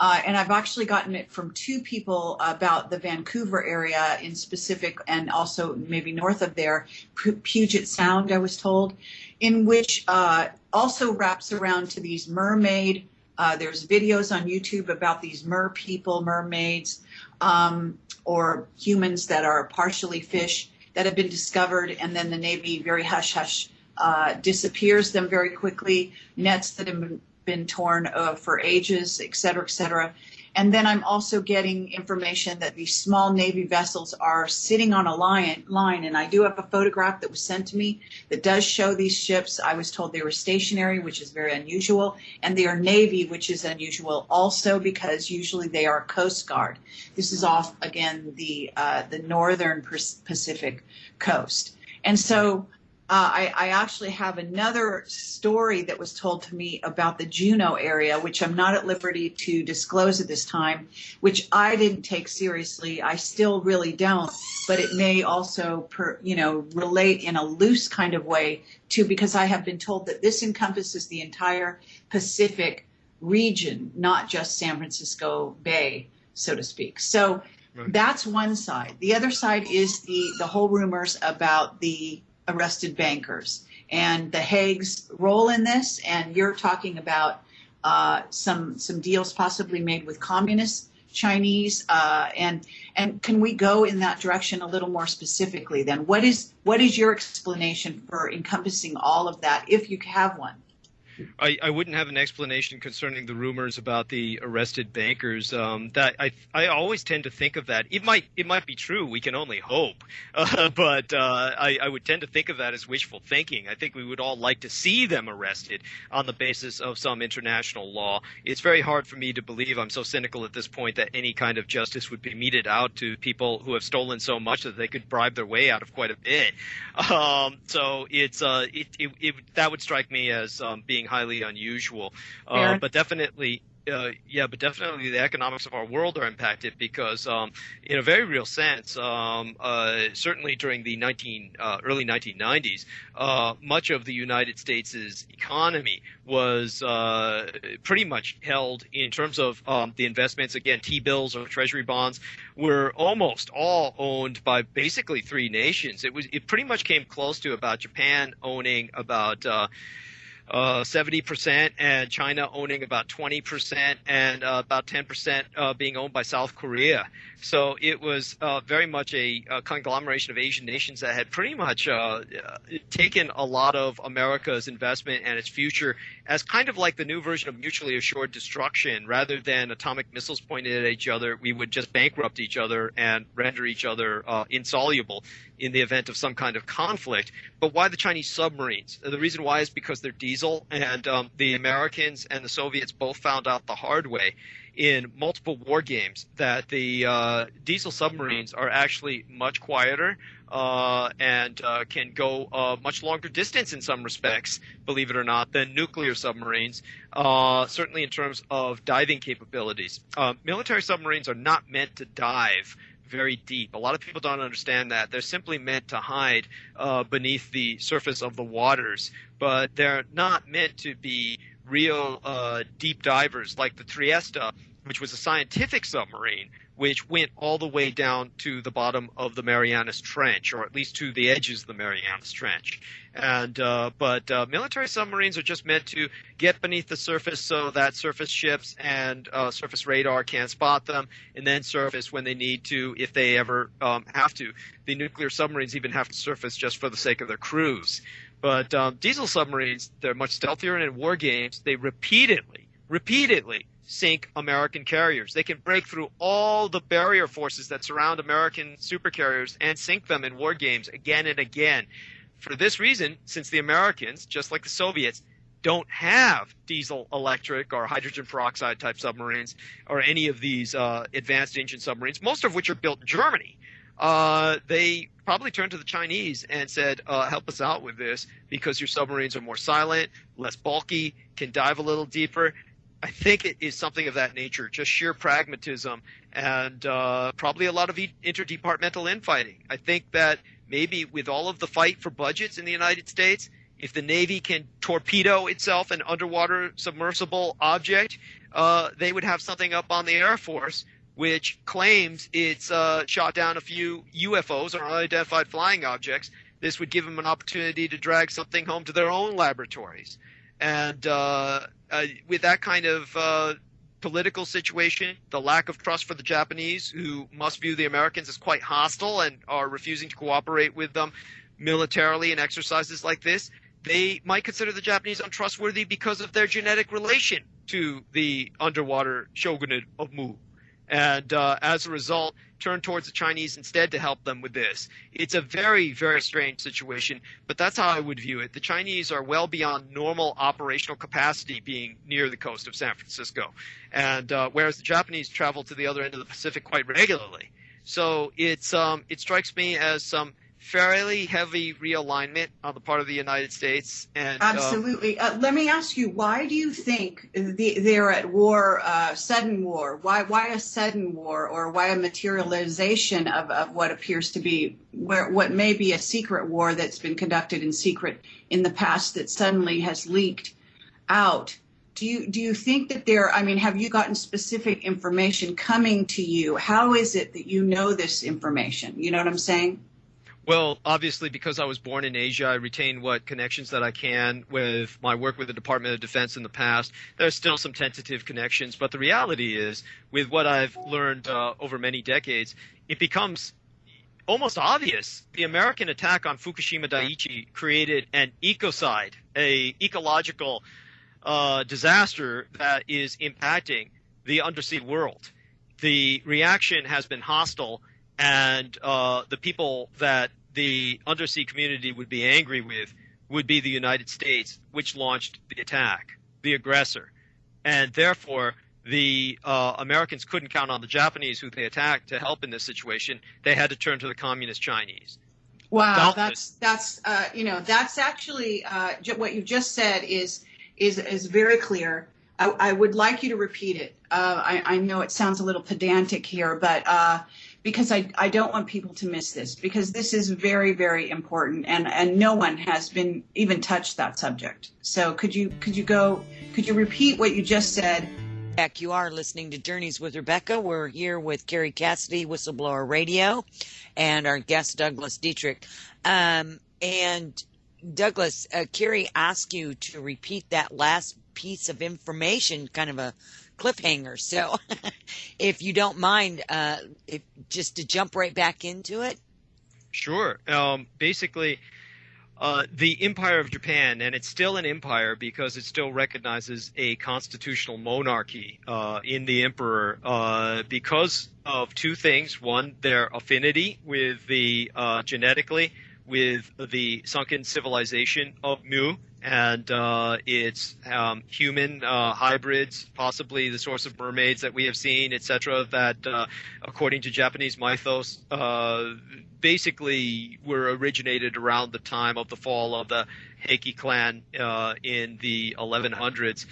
And I've actually gotten it from two people about the Vancouver area in specific, and also maybe north of there, Puget Sound, I was told, in which also wraps around to these mermaid. There's videos on YouTube about these mermaids, or humans that are partially fish that have been discovered, and then the Navy very hush-hush disappears them very quickly, nets that have been torn for ages, et cetera, et cetera. And then I'm also getting information that these small Navy vessels are sitting on a line, and I do have a photograph that was sent to me that does show these ships. I was told they were stationary, which is very unusual, and they are Navy, which is unusual also because usually they are Coast Guard. This is off, again, the northern Pacific coast. And so I actually have another story that was told to me about the Juneau area, which I'm not at liberty to disclose at this time, which I didn't take seriously. I still really don't, but it may also, relate in a loose kind of way to, because I have been told that this encompasses the entire Pacific region, not just San Francisco Bay, so to speak. So that's one side. The other side is the whole rumors about the arrested bankers and the Hague's role in this. And you're talking about some deals possibly made with communist Chinese. And can we go in that direction a little more specifically then? What is your explanation for encompassing all of that, if you have one? I wouldn't have an explanation concerning the rumors about the arrested bankers. That I always tend to think of that. It might be true. We can only hope. But I would tend to think of that as wishful thinking. I think we would all like to see them arrested on the basis of some international law. It's very hard for me to believe, I'm so cynical at this point, that any kind of justice would be meted out to people who have stolen so much that they could bribe their way out of quite a bit. So it's that would strike me as being highly unusual, but definitely the economics of our world are impacted because, in a very real sense, certainly during the early 1990s, much of the United States' economy was pretty much held in terms of the investments. Again, T-bills or treasury bonds were almost all owned by basically three nations. It pretty much came close to about Japan owning about 70%, and China owning about 20%, and about 10% being owned by South Korea. So it was very much a conglomeration of Asian nations that had pretty much taken a lot of America's investment and its future as kind of like the new version of mutually assured destruction. Rather than atomic missiles pointed at each other, we would just bankrupt each other and render each other insoluble in the event of some kind of conflict. But why the Chinese submarines? The reason why is because they're diesel, and the Americans and the Soviets both found out the hard way in multiple war games that the diesel submarines are actually much quieter and can go much longer distance in some respects, believe it or not, than nuclear submarines, certainly in terms of diving capabilities. Military submarines are not meant to dive very deep. A lot of people don't understand that. They're simply meant to hide beneath the surface of the waters, but they're not meant to be real deep divers like the Trieste, which was a scientific submarine, which went all the way down to the bottom of the Marianas Trench, or at least to the edges of the Marianas Trench. And but military submarines are just meant to get beneath the surface so that surface ships and surface radar can't spot them, and then surface when they need to, if they ever have to. The nuclear submarines even have to surface just for the sake of their crews. But diesel submarines, they're much stealthier, and in war games, they repeatedly sink American carriers. They can break through all the barrier forces that surround American supercarriers and sink them in war games again and again. For this reason, since the Americans, just like the Soviets, don't have diesel electric or hydrogen peroxide type submarines or any of these advanced engine submarines, most of which are built in Germany, they probably turned to the Chinese and said, help us out with this because your submarines are more silent, less bulky, can dive a little deeper. I think it is something of that nature, just sheer pragmatism and probably a lot of interdepartmental infighting. I think that maybe with all of the fight for budgets in the United States, if the Navy can torpedo itself an underwater submersible object, they would have something up on the Air Force which claims it's shot down a few UFOs or unidentified flying objects. This would give them an opportunity to drag something home to their own laboratories. And with that kind of political situation, the lack of trust for the Japanese, who must view the Americans as quite hostile and are refusing to cooperate with them militarily in exercises like this, they might consider the Japanese untrustworthy because of their genetic relation to the underwater shogunate of Mu. And as a result, turn towards the Chinese instead to help them with this. It's a very, very strange situation, but that's how I would view it. The Chinese are well beyond normal operational capacity being near the coast of San Francisco, and whereas the Japanese travel to the other end of the Pacific quite regularly. So it strikes me as some fairly heavy realignment on the part of the United States. And absolutely. Let me ask you, why do you think they're at war, sudden war? Why a sudden war, or why a materialization of what appears to be what may be a secret war that's been conducted in secret in the past that suddenly has leaked out? Do you think that have you gotten specific information coming to you? How is it that you know this information? You know what I'm saying? Well, obviously, because I was born in Asia, I retain what connections that I can with my work with the Department of Defense in the past. There's still some tentative connections, but the reality is, with what I've learned over many decades, it becomes almost obvious. The American attack on Fukushima Daiichi created an ecocide, a ecological disaster that is impacting the undersea world. The reaction has been hostile, and the people that the undersea community would be angry with would be the United States, which launched the attack, the aggressor. And therefore, the Americans couldn't count on the Japanese, who they attacked, to help in this situation. They had to turn to the communist Chinese. Wow, that's actually what you just said is very clear. I would like you to repeat it. I know it sounds a little pedantic here, but because I don't want people to miss this, because this is very, very important, and no one has been even touched that subject. So could you repeat what you just said? Back, you are listening to Journeys with Rebecca. We're here with Kerry Cassidy, Whistleblower Radio, and our guest Douglas Dietrich. And Douglas, Kerry asked you to repeat that last piece of information, kind of a cliffhanger. So if you don't mind, just to jump right back into it. Sure. Basically, the Empire of Japan, and it's still an empire because it still recognizes a constitutional monarchy in the emperor because of two things. One, their affinity with the genetically with the sunken civilization of Mu, and its human hybrids, possibly the source of mermaids that we have seen, etc., that according to Japanese mythos basically were originated around the time of the fall of the Heike clan in the 1100s.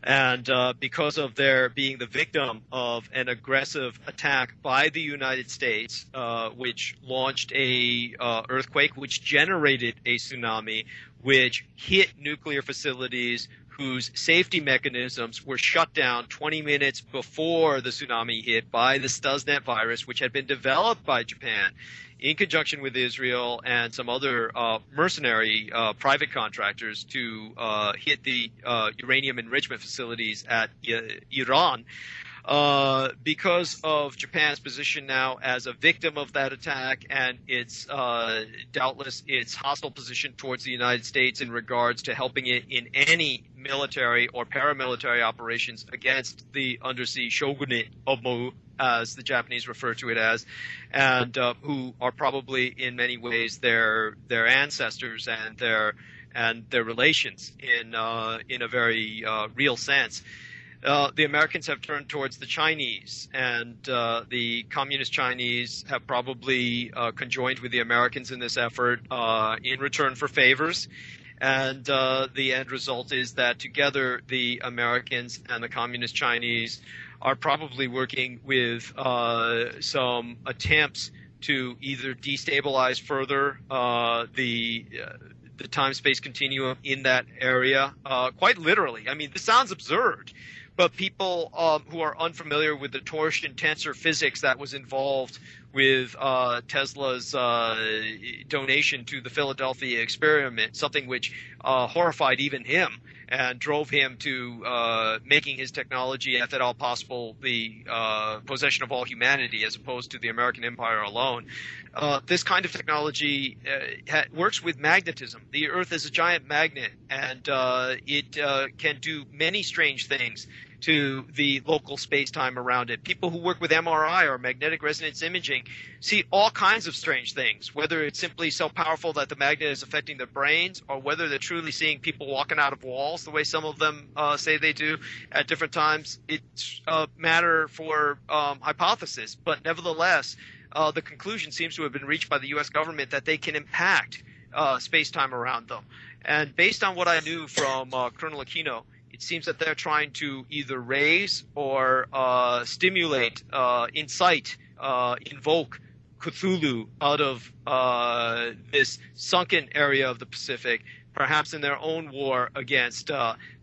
And because of their being the victim of an aggressive attack by the United States, which launched a earthquake, which generated a tsunami, which hit nuclear facilities, whose safety mechanisms were shut down 20 minutes before the tsunami hit by the Stuxnet virus, which had been developed by Japan in conjunction with Israel and some other mercenary private contractors to hit the uranium enrichment facilities at Iran. Because of Japan's position now as a victim of that attack and its doubtless its hostile position towards the United States in regards to helping it in any military or paramilitary operations against the undersea shogunate of Mu, as the Japanese refer to it as, and who are probably in many ways their ancestors and their relations in a very real sense. The Americans have turned towards the Chinese, and the communist Chinese have probably conjoined with the Americans in this effort in return for favors. And the end result is that together the Americans and the communist Chinese are probably working with some attempts to either destabilize further the time-space continuum in that area, quite literally. I mean, this sounds absurd. But people who are unfamiliar with the torsion tensor physics that was involved with Tesla's donation to the Philadelphia experiment, something which horrified even him and drove him to making his technology, if at all possible, the possession of all humanity as opposed to the American empire alone. This kind of technology works with magnetism. The Earth is a giant magnet, and it can do many strange things to the local space-time around it. People who work with MRI or magnetic resonance imaging see all kinds of strange things, whether it's simply so powerful that the magnet is affecting their brains, or whether they're truly seeing people walking out of walls the way some of them say they do at different times. It's a matter for hypothesis, but nevertheless, the conclusion seems to have been reached by the U.S. government that they can impact space-time around them. And based on what I knew from Colonel Aquino, it seems that they're trying to either raise or stimulate, incite, invoke Cthulhu out of this sunken area of the Pacific, perhaps in their own war against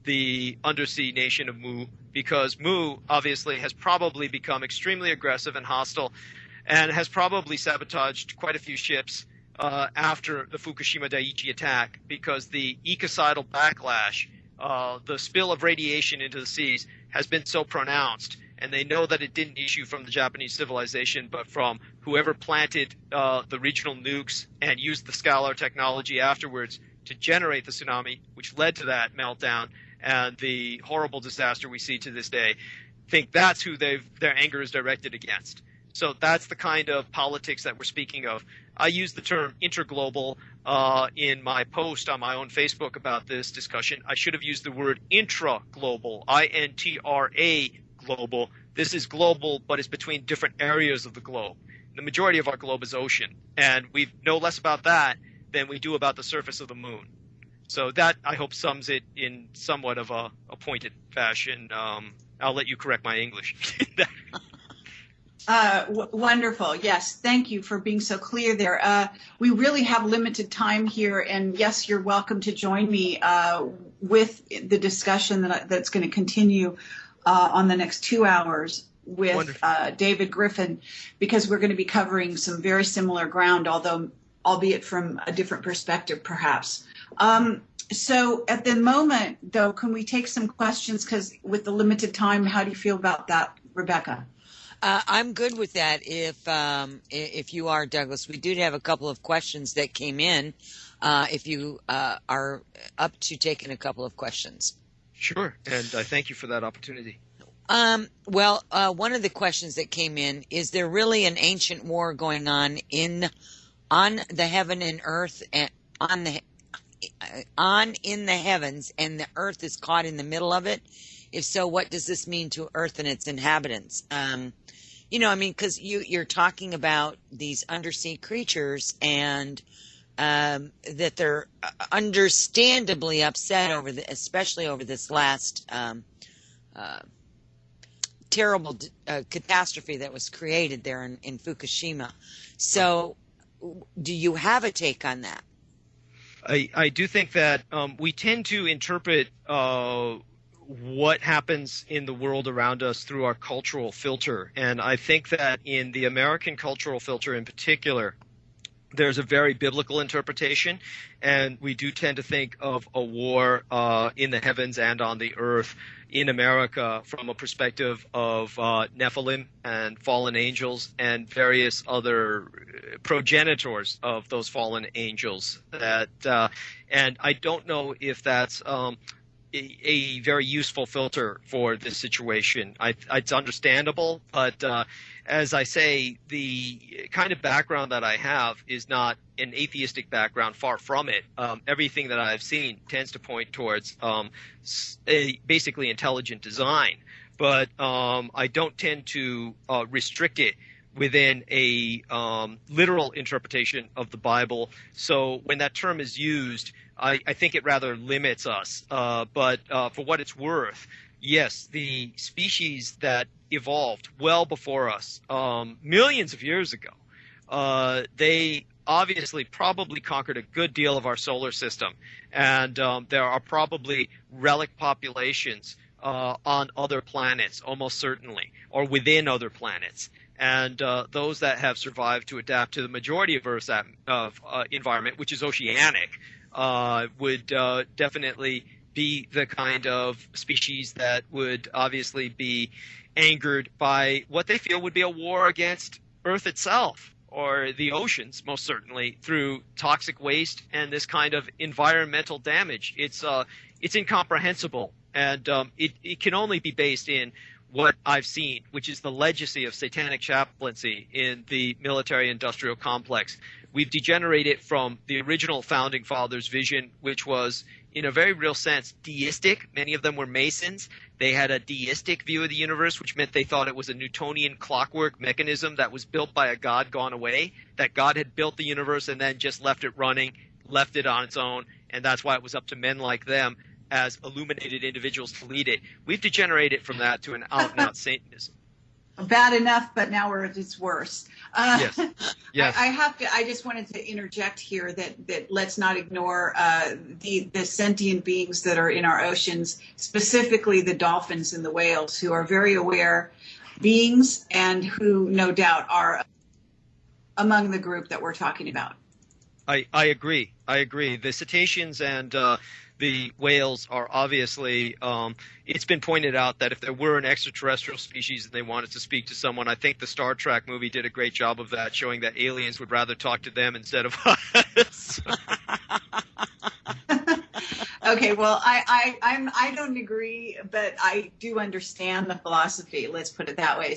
the undersea nation of Mu, because Mu obviously has probably become extremely aggressive and hostile and has probably sabotaged quite a few ships after the Fukushima Daiichi attack, because the ecocidal backlash, the spill of radiation into the seas, has been so pronounced. And they know that it didn't issue from the Japanese civilization, but from whoever planted the regional nukes and used the scalar technology afterwards to generate the tsunami, which led to that meltdown and the horrible disaster we see to this day. Think that's who their anger is directed against. So that's the kind of politics that we're speaking of. I use the term interglobal in my post on my own Facebook about this discussion. I should have used the word intraglobal, I-N-T-R-A global. This is global, but it's between different areas of the globe. The majority of our globe is ocean, and we know less about that than we do about the surface of the moon. So that, I hope, sums it in somewhat of a pointed fashion. I'll let you correct my English. Wonderful. Yes. Thank you for being so clear there. We really have limited time here, and yes, you're welcome to join me with the discussion that's going to continue on the next 2 hours with David Griffin, because we're going to be covering some very similar ground, albeit from a different perspective, perhaps. So at the moment, though, can we take some questions? Because with the limited time, how do you feel about that, Rebecca? I'm good with that. If you are, Douglas, we do have a couple of questions that came in. If you are up to taking a couple of questions. Sure, and I thank you for that opportunity. Well, one of the questions that came in, is there really an ancient war going on on the heaven and earth, and in the heavens, and the earth is caught in the middle of it? If so, what does this mean to earth and its inhabitants? Because you're talking about these undersea creatures, and that they're understandably upset especially over this last terrible catastrophe that was created there in Fukushima. So, do you have a take on that? I do think that we tend to interpret what happens in the world around us through our cultural filter. And I think that in the American cultural filter in particular, there's a very biblical interpretation, and we do tend to think of a war in the heavens and on the earth in America from a perspective of Nephilim and fallen angels and various other progenitors of those fallen angels. And I don't know if that's a very useful filter for this situation. It's understandable, but as I say, the kind of background that I have is not an atheistic background, far from it. Everything that I've seen tends to point towards basically intelligent design, but I don't tend to restrict it within a literal interpretation of the Bible. So when that term is used, I think it rather limits us. But for what it's worth, yes, the species that evolved well before us, millions of years ago, they obviously probably conquered a good deal of our solar system. And there are probably relic populations on other planets, almost certainly, or within other planets. And those that have survived to adapt to the majority of Earth's environment, which is oceanic, would definitely be the kind of species that would obviously be angered by what they feel would be a war against Earth itself or the oceans, most certainly, through toxic waste and this kind of environmental damage. It's incomprehensible, and it can only be based in what I've seen, which is the legacy of satanic chaplaincy in the military-industrial complex. We've degenerated from the original founding fathers' vision, which was, in a very real sense, deistic. Many of them were Masons. They had a deistic view of the universe, which meant they thought it was a Newtonian clockwork mechanism that was built by a god gone away, that God had built the universe and then just left it running, left it on its own, and that's why it was up to men like them as illuminated individuals to lead it. We've degenerated from that to an out-and-out Satanism. Bad enough, but now it's worse. Yes. Yes. I just wanted to interject here that let's not ignore the sentient beings that are in our oceans, specifically the dolphins and the whales, who are very aware beings and who no doubt are among the group that we're talking about. I agree. The cetaceans and the whales are obviously, it's been pointed out that if there were an extraterrestrial species and they wanted to speak to someone, I think the Star Trek movie did a great job of that, showing that aliens would rather talk to them instead of us. Okay, well, I don't agree, but I do understand the philosophy. Let's put it that way.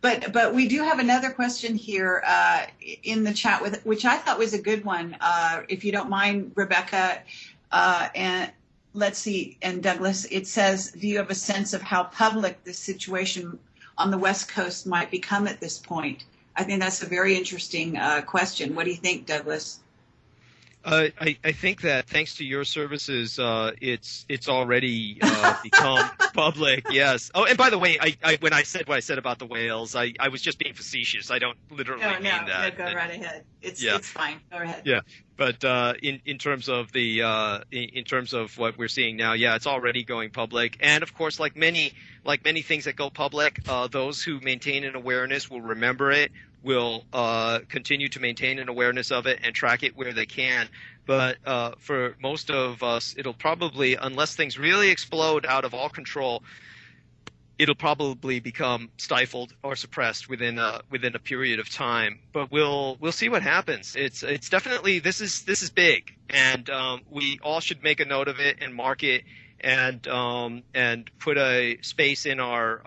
But we do have another question here in the chat, which I thought was a good one. If you don't mind, Rebecca, and let's see, and Douglas, it says, do you have a sense of how public this situation on the West Coast might become at this point? I think that's a very interesting question. What do you think, Douglas? I think that thanks to your services, it's already become public. Yes. Oh, and by the way, when I said what I said about the whales, I was just being facetious. I don't literally mean that. No, go right ahead. It's fine. Go ahead. Yeah. But in terms of in terms of what we're seeing now, yeah, it's already going public. And of course, like many things that go public, those who maintain an awareness will remember it, will continue to maintain an awareness of it and track it where they can. But for most of us, it'll probably, unless things really explode out of all control, it'll probably become stifled or suppressed within a period of time. But we'll see what happens. It's definitely, this is big, and we all should make a note of it and mark it, and put a space in our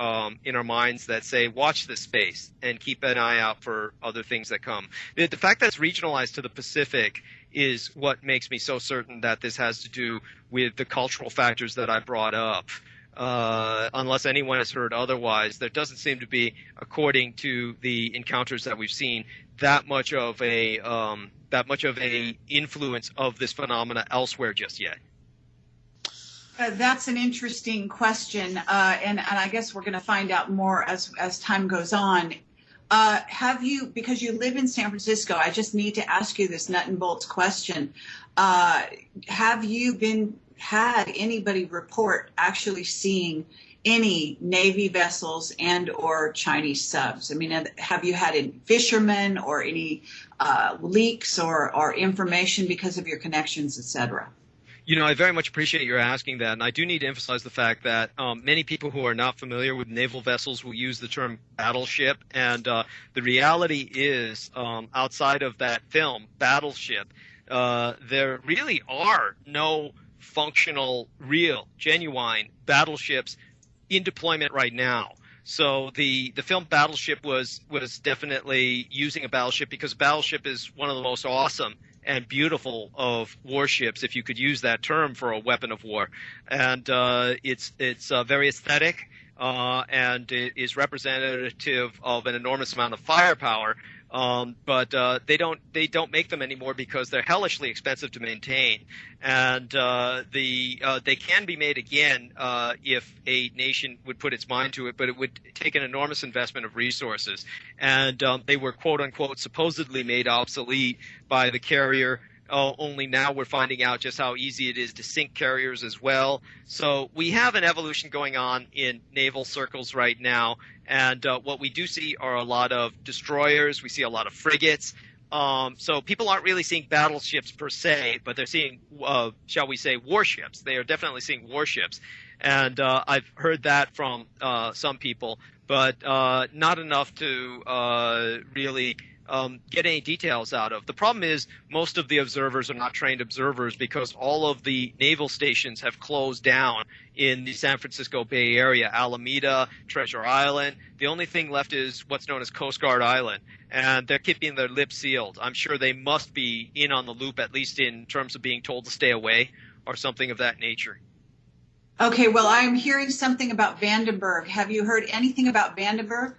minds that say, watch this space and keep an eye out for other things that come. The fact that it's regionalized to the Pacific is what makes me so certain that this has to do with the cultural factors that I brought up. Unless anyone has heard otherwise, there doesn't seem to be, according to the encounters that we've seen, that much of a influence of this phenomena elsewhere just yet. That's an interesting question, and I guess we're going to find out more as time goes on. Have you, because you live in San Francisco, I just need to ask you this nut and bolts question. Have you had anybody report actually seeing any Navy vessels and or Chinese subs? I mean, have you had any fishermen or any leaks or information because of your connections, et cetera? You know, I very much appreciate your asking that, and I do need to emphasize the fact that many people who are not familiar with naval vessels will use the term battleship, and the reality is, outside of that film, Battleship, there really are no functional, real, genuine battleships in deployment right now. So the film Battleship was definitely using a battleship because a battleship is one of the most awesome and beautiful of warships, if you could use that term for a weapon of war. And it's very aesthetic, and it is representative of an enormous amount of firepower. But they don't make them anymore because they're hellishly expensive to maintain, and they can be made again if a nation would put its mind to it, but it would take an enormous investment of resources, and they were quote unquote supposedly made obsolete by the carrier. Only now we're finding out just how easy it is to sink carriers as well. So we have an evolution going on in naval circles right now. And what we do see are a lot of destroyers. We see a lot of frigates. So people aren't really seeing battleships per se, but they're seeing, shall we say, warships. They are definitely seeing warships. And I've heard that from some people, but not enough to really get any details out of. The problem is most of the observers are not trained observers because all of the naval stations have closed down in the San Francisco Bay Area, Alameda, Treasure Island. The only thing left is what's known as Coast Guard Island, and they're keeping their lips sealed. I'm sure they must be in on the loop, at least in terms of being told to stay away or something of that nature. Okay, well, I'm hearing something about Vandenberg. Have you heard anything about Vandenberg?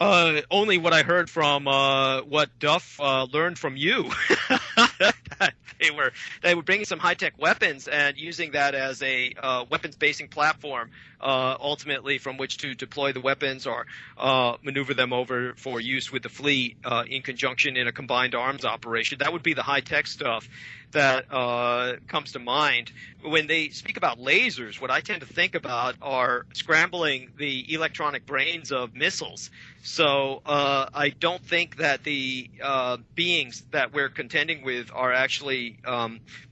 Only what I heard from what Duff learned from you. They were bringing some high-tech weapons and using that as a weapons-basing platform, ultimately from which to deploy the weapons or maneuver them over for use with the fleet in conjunction in a combined arms operation. That would be the high-tech stuff that comes to mind. When they speak about lasers, what I tend to think about are scrambling the electronic brains of missiles. So I don't think that the beings that we're contending with are actually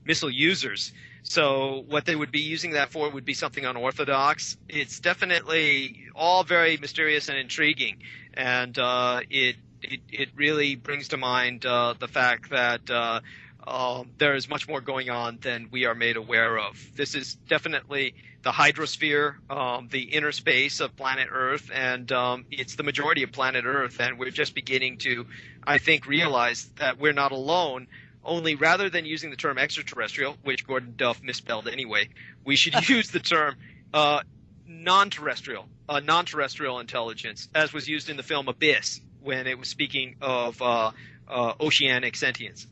missile users. So what they would be using that for would be something unorthodox. It's definitely all very mysterious and intriguing, and it really brings to mind the fact that there is much more going on than we are made aware of. This is definitely the hydrosphere, the inner space of planet Earth, and it's the majority of planet Earth, and we're just beginning to, I think, realize that we're not alone. Only rather than using the term extraterrestrial, which Gordon Duff misspelled anyway, we should use the term non-terrestrial intelligence, as was used in the film Abyss when it was speaking of oceanic sentience.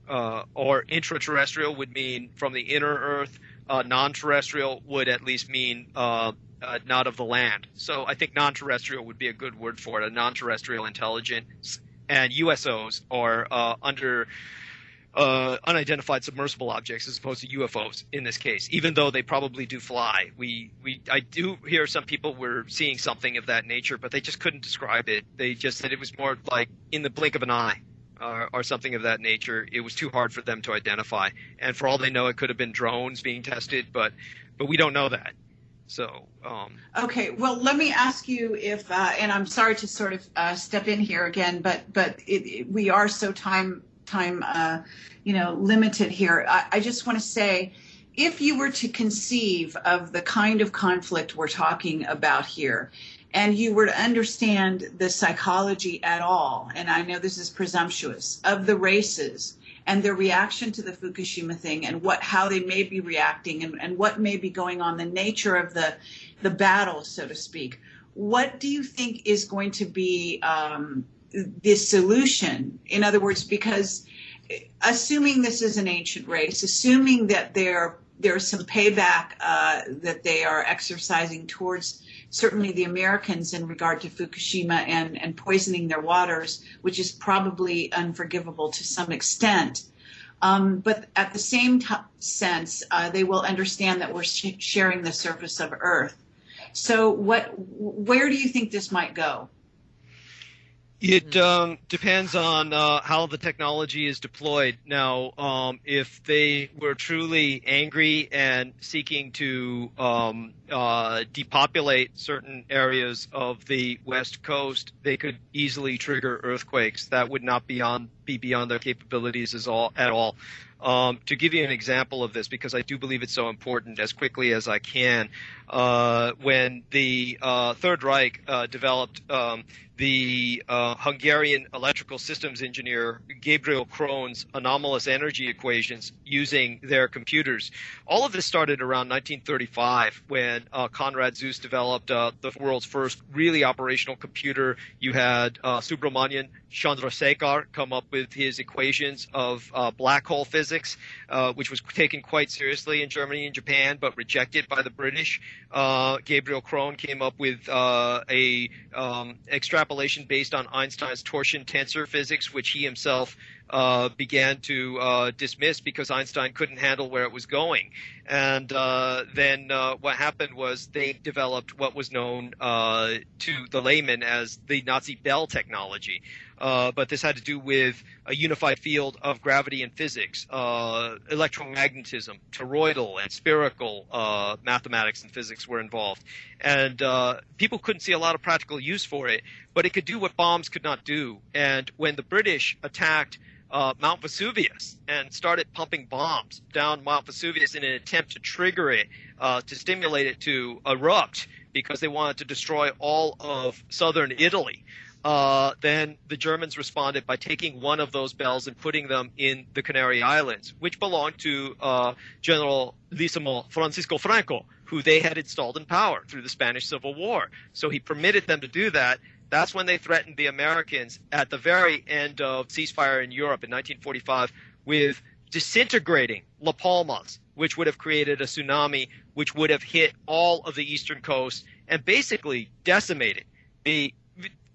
Or intraterrestrial would mean from the inner Earth. Non-terrestrial would at least mean not of the land. So I think non-terrestrial would be a good word for it, a non-terrestrial intelligence. And USOs are under unidentified submersible objects as opposed to UFOs in this case, even though they probably do fly. I do hear some people were seeing something of that nature, but they just couldn't describe it. They just said it was more like in the blink of an eye. Or something of that nature. It was too hard for them to identify, and for all they know, it could have been drones being tested, but we don't know that. So okay, well, let me ask you if, and I'm sorry to sort of step in here again, but we are so time limited here. I just want to say, if you were to conceive of the kind of conflict we're talking about here, and you were to understand the psychology at all, and I know this is presumptuous, of the races and their reaction to the Fukushima thing and how they may be reacting and what may be going on, the nature of the battle, so to speak, what do you think is going to be the solution? In other words, because assuming this is an ancient race, assuming that there's some payback that they are exercising towards certainly the Americans in regard to Fukushima and poisoning their waters, which is probably unforgivable to some extent. But at the same sense, they will understand that we're sharing the surface of Earth. So where do you think this might go? It depends on how the technology is deployed. Now, if they were truly angry and seeking to depopulate certain areas of the West Coast, they could easily trigger earthquakes. That would not be beyond their capabilities at all. To give you an example of this, because I do believe it's so important, as quickly as I can, when the Third Reich developed the Hungarian electrical systems engineer Gabriel Krohn's anomalous energy equations using their computers. All of this started around 1935 when Konrad Zuse developed the world's first really operational computer. You had Subramanian Chandrasekhar come up with his equations of black hole physics, which was taken quite seriously in Germany and Japan, but rejected by the British. Gabriel Krohn came up with a extrapolation based on Einstein's torsion tensor physics, which he himself began to dismiss because Einstein couldn't handle where it was going. And then what happened was they developed what was known to the layman as the Nazi Bell technology. But this had to do with a unified field of gravity and physics, electromagnetism, toroidal and spherical mathematics and physics were involved. And people couldn't see a lot of practical use for it, but it could do what bombs could not do. And when the British attacked Mount Vesuvius and started pumping bombs down Mount Vesuvius in an attempt to trigger it, to stimulate it to erupt because they wanted to destroy all of southern Italy, then the Germans responded by taking one of those bells and putting them in the Canary Islands, which belonged to Generalissimo Francisco Franco, who they had installed in power through the Spanish Civil War. So he permitted them to do that. That's when they threatened the Americans at the very end of ceasefire in Europe in 1945 with disintegrating La Palmas, which would have created a tsunami, which would have hit all of the eastern coast and basically decimated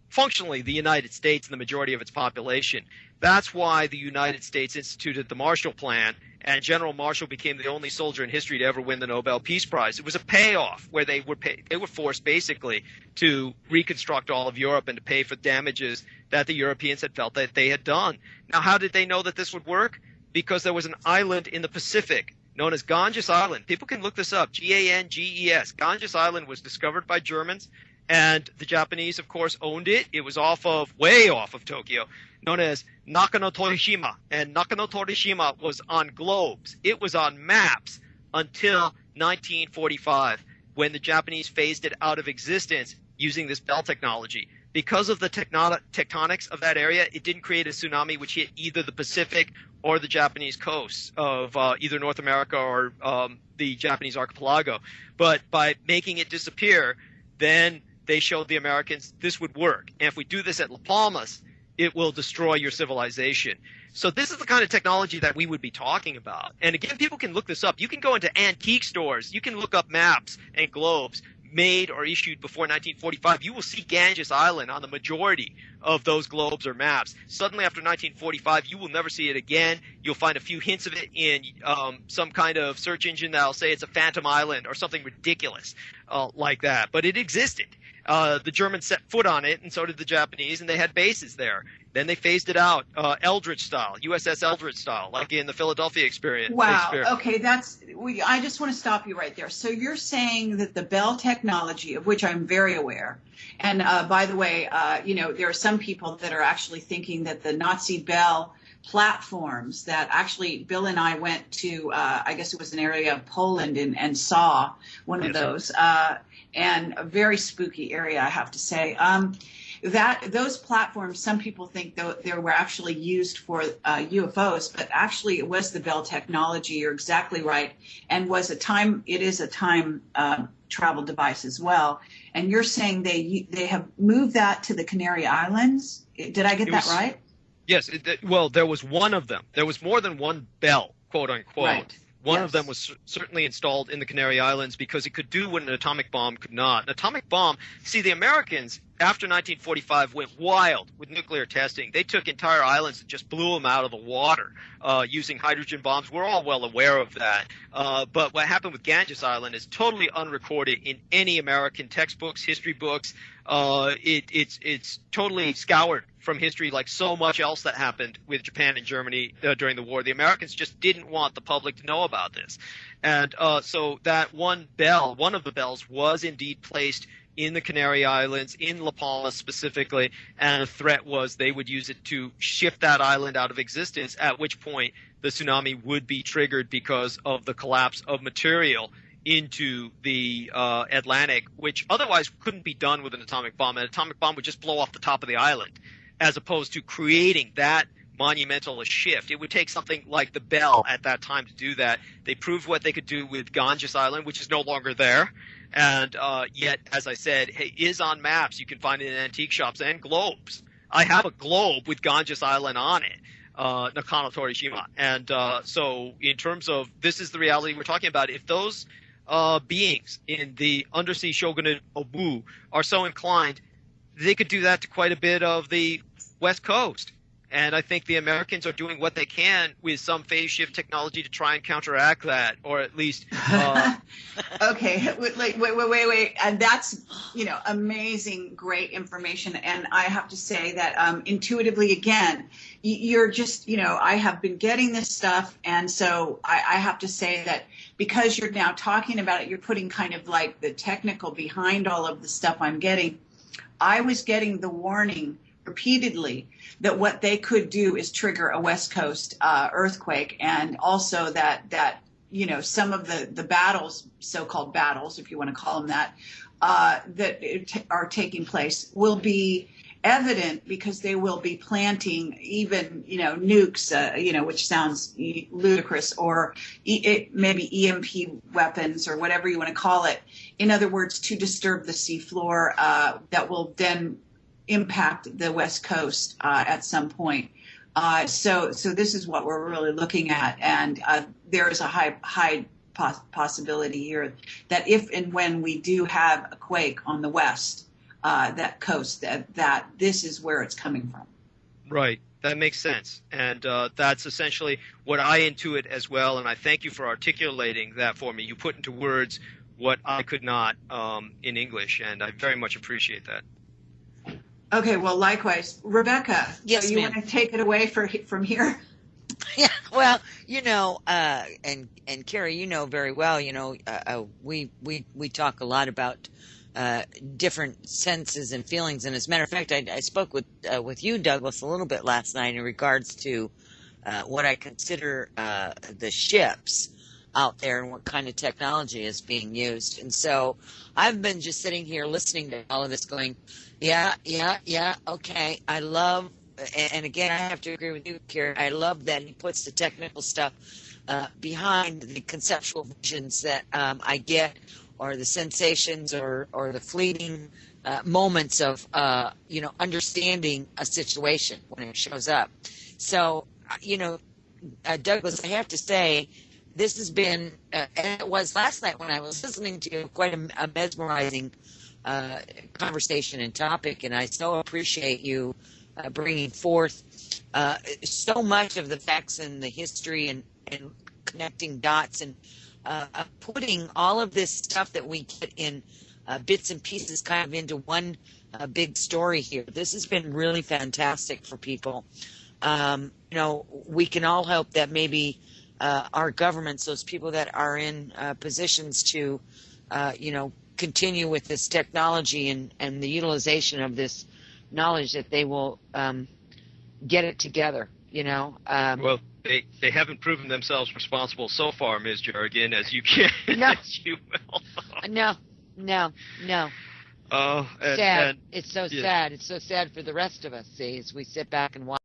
functionally the United States and the majority of its population. That's why the United States instituted the Marshall Plan, and General Marshall became the only soldier in history to ever win the Nobel Peace Prize. It was a payoff where they were forced basically to reconstruct all of Europe and to pay for damages that the Europeans had felt that they had done. Now, how did they know that this would work? Because there was an island in the Pacific known as Ganges Island. People can look this up, Ganges. Ganges Island was discovered by Germans, and the Japanese, of course, owned it. It was way off of Tokyo, known as Nakano Torishima. And Nakano Torishima was on globes. It was on maps until 1945, when the Japanese phased it out of existence using this bell technology. Because of the tectonics of that area, it didn't create a tsunami which hit either the Pacific or the Japanese coasts of either North America or the Japanese archipelago. But by making it disappear, then they showed the Americans this would work. And if we do this at La Palmas, it will destroy your civilization. So this is the kind of technology that we would be talking about. And again, people can look this up. You can go into antique stores. You can look up maps and globes made or issued before 1945. You will see Ganges Island on the majority of those globes or maps. Suddenly after 1945, you will never see it again. You'll find a few hints of it in some kind of search engine that'll say it's a phantom island or something ridiculous like that. But it existed. The Germans set foot on it, and so did the Japanese, and they had bases there. Then they phased it out, Eldridge style, USS Eldridge style, like in the Philadelphia experience. Wow. Okay, I just want to stop you right there. So you're saying that the Bell technology, of which I'm very aware, and by the way, there are some people that are actually thinking that the Nazi Bell platforms that actually Bill and I went to, I guess it was an area of Poland and saw one of those. And a very spooky area, I have to say. That those platforms, some people think they were actually used for UFOs, but actually it was the Bell technology. You're exactly right, and it is a time travel device as well. And you're saying they have moved that to the Canary Islands. Did I get that right? Yes. Well, there was one of them. There was more than one Bell, quote unquote. Right. One Yes. of them was certainly installed in the Canary Islands because it could do what an atomic bomb could not. An atomic bomb, see, the Americans, after 1945, went wild with nuclear testing. They took entire islands and just blew them out of the water using hydrogen bombs. We're all well aware of that. But what happened with Ganges Island is totally unrecorded in any American textbooks, history books. It's totally scoured from history, like so much else that happened with Japan and Germany during the war. The Americans just didn't want the public to know about this. And so that one of the bells was indeed placed in the Canary Islands, in La Palma specifically, and the threat was they would use it to shift that island out of existence, at which point the tsunami would be triggered because of the collapse of material into the Atlantic, which otherwise couldn't be done with an atomic bomb. An atomic bomb would just blow off the top of the island, as opposed to creating that monumental a shift. It would take something like the bell at that time to do that. They proved what they could do with Ganges Island, which is no longer there, and yet, as I said, is on maps. You can find it in antique shops and globes. I have a globe with Ganges Island on it, Nakano Torishima. And so in terms of this is the reality we're talking about, if those beings in the undersea shogunate Obu are so inclined, they could do that to quite a bit of the West Coast. And I think the Americans are doing what they can with some phase shift technology to try and counteract that, or at least. Okay, wait. And that's, amazing, great information. And I have to say that intuitively, again, you're just, I have been getting this stuff. And so I have to say that because you're now talking about it, you're putting kind of like the technical behind all of the stuff I'm getting. I was getting the warning repeatedly that what they could do is trigger a West Coast earthquake, and also that some of the battles, so-called battles, if you want to call them that, that are taking place will be evident because they will be planting even nukes, which sounds ludicrous, or maybe EMP weapons or whatever you want to call it. In other words, to disturb the seafloor that will then impact the West Coast at some point. So this is what we're really looking at, and there is a high possibility here that if and when we do have a quake on the west, that coast, that this is where it's coming from. Right. That makes sense. And that's essentially what I intuit as well, and I thank you for articulating that for me. You put into words what I could not in English, and I very much appreciate that. Okay, well, likewise. Rebecca, yes, you ma'am. want to take it away from here? Yeah, well, and Kerry, very well, we talk a lot about different senses and feelings. And as a matter of fact, I spoke with you, Douglas, a little bit last night in regards to what I consider the ships out there and what kind of technology is being used. And so I've been just sitting here listening to all of this going, yeah, okay. I love, and again, I have to agree with you, Kerry, I love that he puts the technical stuff behind the conceptual visions that I get, or the sensations, or the fleeting moments of, understanding a situation when it shows up. So, Douglas, I have to say, this has been, and it was last night when I was listening to you, quite a mesmerizing conversation and topic, and I so appreciate you bringing forth so much of the facts and the history and connecting dots and putting all of this stuff that we get in bits and pieces kind of into one big story here. This has been really fantastic for people. We can all hope that maybe our governments, those people that are in positions to, continue with this technology and the utilization of this knowledge, that they will get it together, Well, they haven't proven themselves responsible so far, Ms. Jerrigan, as you can, No. as you will. No. Oh, Sad. It's so yeah. sad. It's so sad for the rest of us, see, as we sit back and watch.